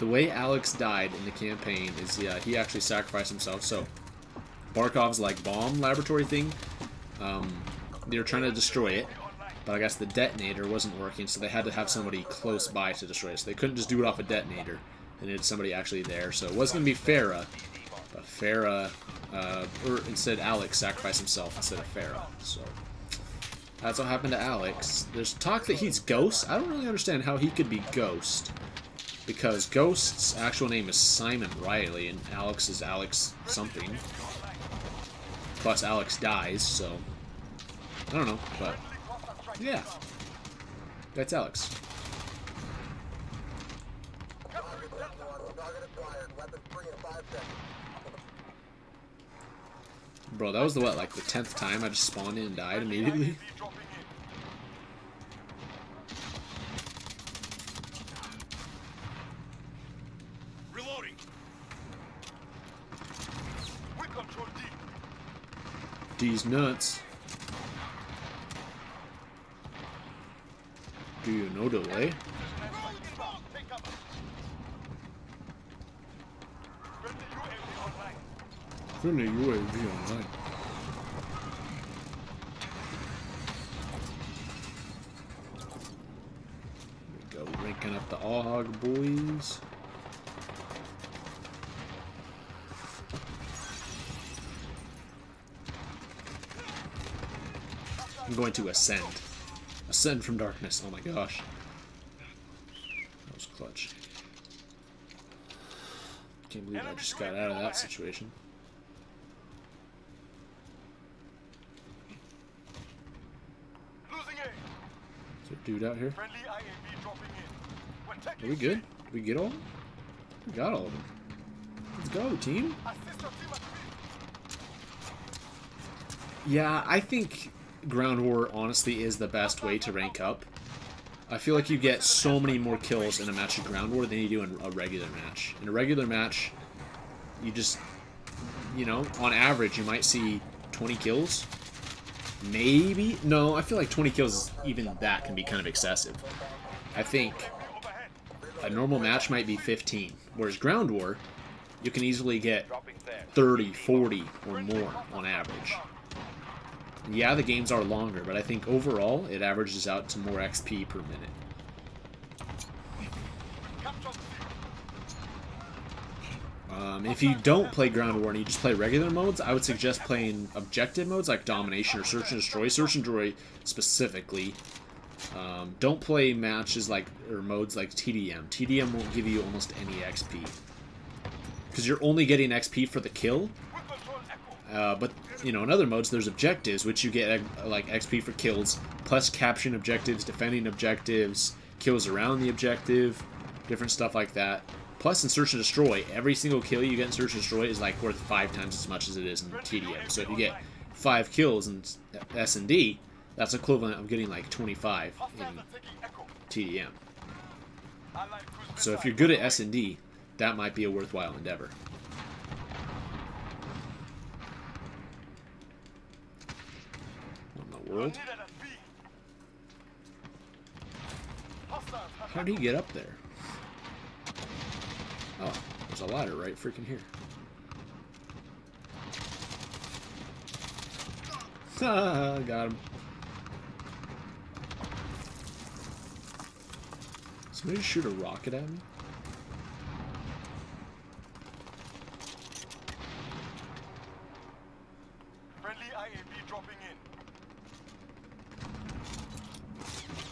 The way Alex died in the campaign is he actually sacrificed himself. So Barkov's like bomb laboratory thing, they were trying to destroy it, but I guess the detonator wasn't working, so they had to have somebody close by to destroy it. So they couldn't just do it off a detonator. They needed somebody actually there. So it was going to be Farah, but Farah, or instead Alex sacrificed himself instead of Farah. So that's what happened to Alex. There's talk that he's Ghost. I don't really understand how he could be Ghost, because Ghost's actual name is Simon Riley, and Alex is Alex something. Plus Alex dies, so I don't know, but yeah, that's Alex. Bro, that was the what, like the 10th time I just spawned in and died immediately? Reloading. We control D. D's nuts. Do you know the way? Take cover. Friendly UAV online. Friendly UAV online. There we go, ranking up the AUG boys. I'm going to ascend. Ascend from darkness. Oh my gosh. That was clutch. Can't believe I just got out of that situation. Losing A. Is there a dude out here? Friendly IAV dropping in. We're Are taking we good? Did we get all of them? We got all of them. Let's go, team. Assist your team at B. Yeah, I think Ground War honestly is the best way to rank up. I feel like you get so many more kills in a match of Ground War than you do in a regular match. In a regular match, you just, you know, on average, you might see 20 kills. Maybe? No, I feel like 20 kills, even that can be kind of excessive. I think a normal match might be 15. Whereas Ground War, you can easily get 30, 40, or more on average. Yeah, the games are longer, but I think overall it averages out to more XP per minute. If you don't play Ground War and you just play regular modes, I would suggest playing objective modes like Domination or Search and Destroy. Search and Destroy specifically. Don't play matches like, or modes like TDM. TDM won't give you almost any XP. Because you're only getting XP for the kill. But, you know, in other modes, there's objectives, which you get, like, XP for kills, plus capturing objectives, defending objectives, kills around the objective, different stuff like that. Plus, in Search and Destroy, every single kill you get in Search and Destroy is, like, worth 5 times as much as it is in TDM. So if you get 5 kills in S&D, that's equivalent of getting, like, 25 in TDM. So if you're good at S&D, that might be a worthwhile endeavor. World? How did he get up there? Oh, there's a ladder right freaking here. Got him. Somebody just shoot a rocket at me? Friendly IAV dropping in.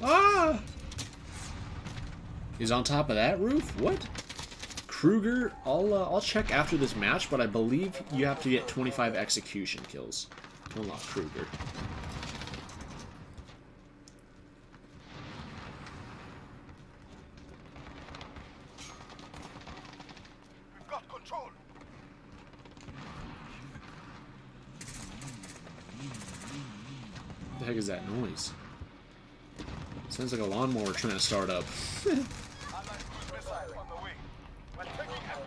Ah! He's on top of that roof? What? Kruger, I'll check after this match, but I believe you have to get 25 execution kills to unlock Kruger. We've got control. What the heck is that noise? Sounds like a lawnmower trying to start up. Allied cruise missile on the way. We're taking Echo.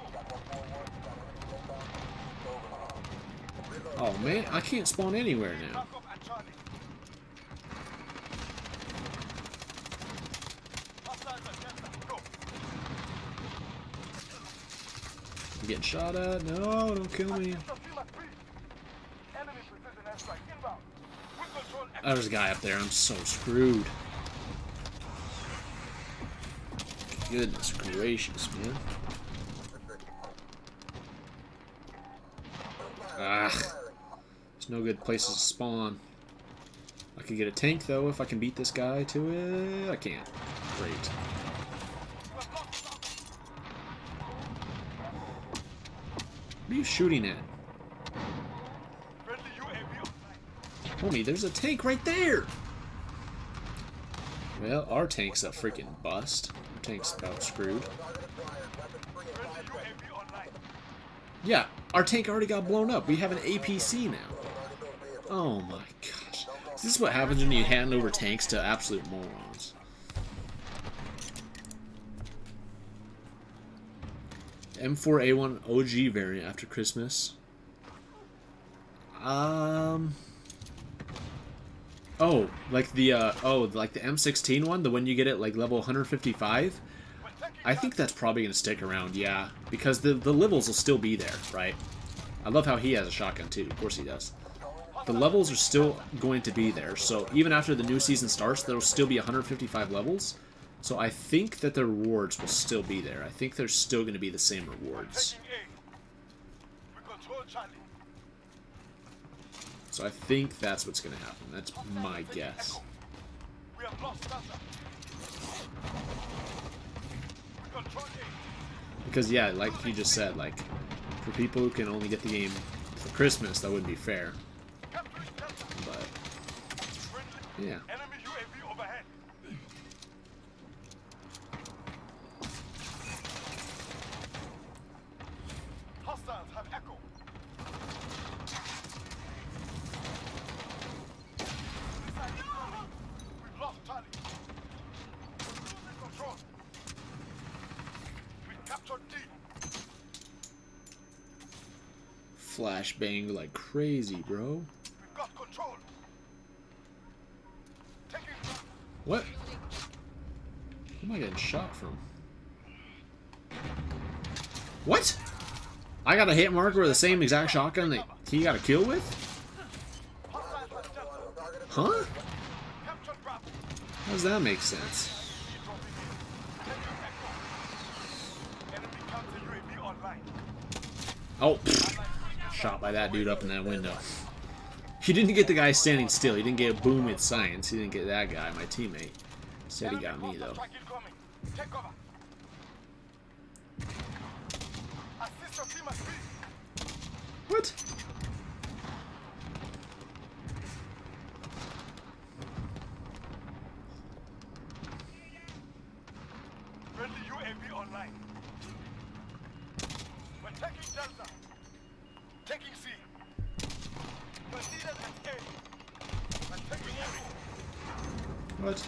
Oh man, I can't spawn anywhere now. Back up at Charlie. Hostiles at Delta. Go. I'm getting shot at. No, don't kill me. Enemy precision airstrike inbound. We control Echo. Oh, there's a guy up there. I'm so screwed. Goodness gracious, man. Ah. There's no good places to spawn. I could get a tank, though, if I can beat this guy to it. I can't. Great. What are you shooting at? Friendly UAV online. Homie, there's a tank right there! Well, our tank's a freaking bust. Our tank's about screwed. Friendly UAV online. Yeah, our tank already got blown up. We have an APC now. Oh my gosh. This is what happens when you hand over tanks to absolute morons. M4A1 OG variant after Christmas. Oh, like the like the M16 one, the one you get at like level 155. I think that's probably gonna stick around, yeah, because the levels will still be there, right? I love how he has a shotgun too. Of course he does. The levels are still going to be there, so even after the new season starts, there will still be 155 levels. So I think that the rewards will still be there. I think there's still going to be the same rewards. Taking A. We control Charlie. So I think that's what's going to happen. That's my guess. We have lost Delta. We control A. Because yeah, like you just said, like for people who can only get the game for Christmas, that wouldn't be fair. Capturing Delta. But Friendly. yeah. Enemy UAV overhead. Hostiles have Echo. We've lost Charlie. Losing control. We've captured D. Flashbang like crazy, bro. We've got control. Taking What? Who am I getting shot from? What? I got a hit marker with the same exact shotgun that he got a kill with? hostiles have Delta. Huh? Captured Bravo. How does that make sense? Enemy counter UAV online. Oh, pfft. Shot by that dude up in that window. He didn't get the guy standing still. He didn't get a boom at science. He didn't get that guy, my teammate. Said he got me, though. Take cover. Assist your team at B. What? Friendly UAV online. We're taking Delta. Taking C. We're needed at A. We're taking A. What?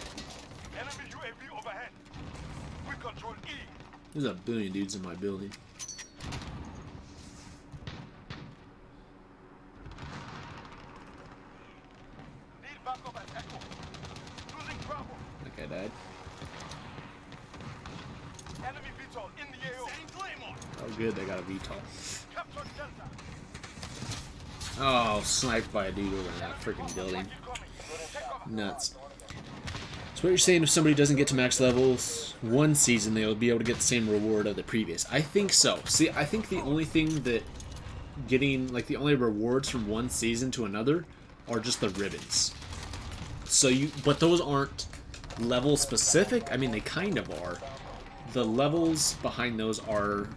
Enemy UAV overhead. We control E. There's a billion dudes in my building. Need backup at Echo. Losing Bravo. That guy died. Enemy VTOL in the AO. Oh, good. They got a VTOL. Captured Delta. Oh, sniped by a dude over in that freaking building. Incoming. Take cover. Nuts. So what you're saying, if somebody doesn't get to max levels one season, they'll be able to get the same reward of the previous. I think so. See, I think the only thing that getting, like, the only rewards from one season to another are just the ribbons. So but those aren't level specific. I mean, they kind of are. The levels behind those are,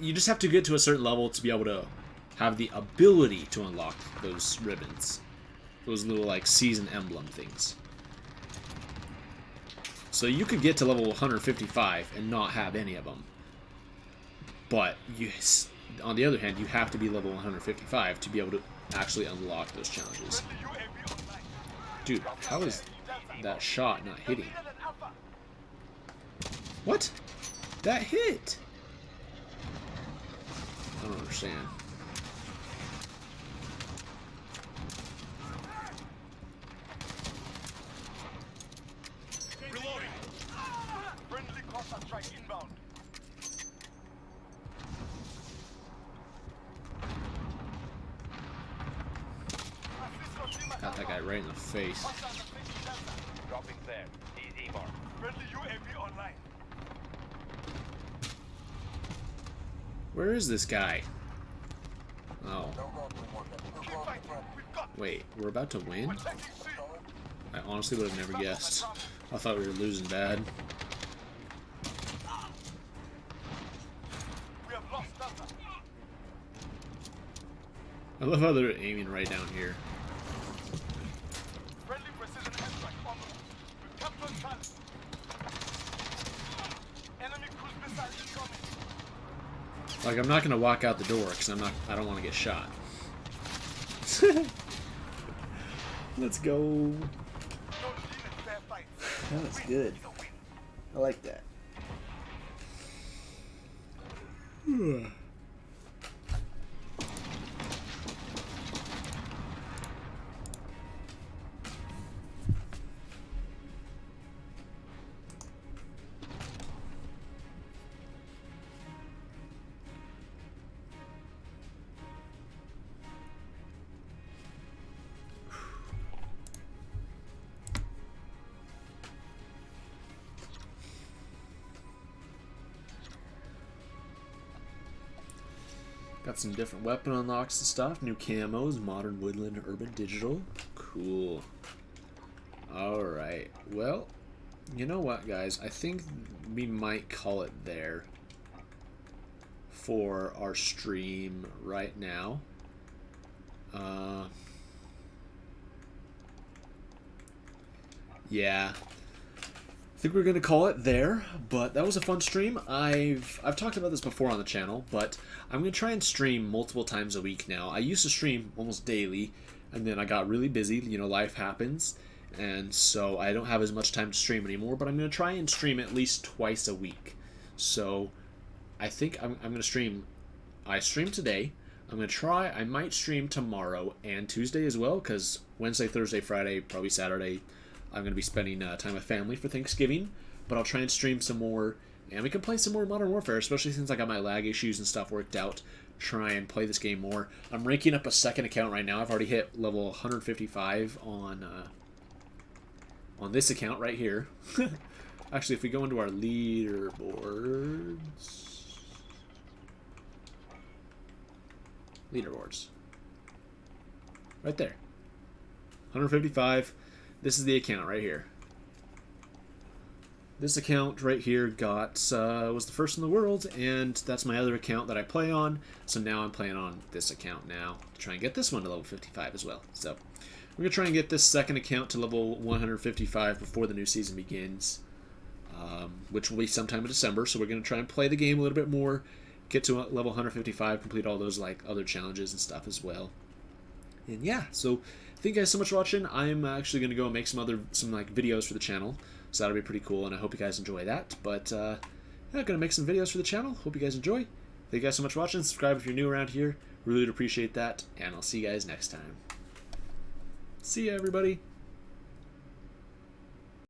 you just have to get to a certain level to be able to have the ability to unlock those ribbons. Those little, like, season emblem things. So you could get to level 155 and not have any of them. But on the other hand, you have to be level 155 to be able to actually unlock those challenges. Friendly UAV online. Dude, how is... that shot not hitting. Leader than Alpha. What? That hit! I don't understand. Reloading. Friendly cluster strike inbound. Got that guy right in the face. Dropping there. Easy mark. Friendly UAV online. Where is this guy? Oh, Keep fighting. We've got wait, we're about to win? taking C. I honestly would have never guessed. I thought we were losing bad. We have lost Delta. I love how they're aiming right down here. Friendly precision airstrike on the move. We've captured Charlie. Enemy cruise missile incoming. Like, I'm not gonna walk out the door because I don't want to get shot. Let's go. Don't lean in fair fights. That was Win good. is a win. I like that. Got some different weapon unlocks and stuff. New camos, modern, woodland, urban, digital. Cool. Alright. Well, you know what, guys? I think we might call it there for our stream right now. Yeah. I think we're gonna call it there, but that was a fun stream. I've talked about this before on the channel, but I'm gonna try and stream multiple times a week now. I used to stream almost daily, and then I got really busy. You know, life happens, and so I don't have as much time to stream anymore. But I'm gonna try and stream at least twice a week. So I think I'm gonna stream. I streamed today. I'm gonna try. I might stream tomorrow and Tuesday as well, because Wednesday, Thursday, Friday, probably Saturday, I'm going to be spending time with family for Thanksgiving, but I'll try and stream some more, and we can play some more Modern Warfare, especially since I got my lag issues and stuff worked out. Try and play this game more. I'm ranking up a second account right now. I've already hit level 155 on this account right here. Actually, if we go into our leaderboards, right there, 155. This is the account right here. This account right here got was the first in the world, and that's my other account that I play on. So now I'm playing on this account now to try and get this one to level 55 as well. So we're gonna try and get this second account to level 155 before the new season begins, which will be sometime in December. So we're gonna try and play the game a little bit more, get to level 155, complete all those like other challenges and stuff as well. And yeah, so thank you guys so much for watching. I'm actually going to go and make some like videos for the channel, so that'll be pretty cool, and I hope you guys enjoy that. But yeah, I'm going to make some videos for the channel. Hope you guys enjoy. Thank you guys so much for watching. Subscribe if you're new around here. Really would appreciate that, and I'll see you guys next time. See ya, everybody.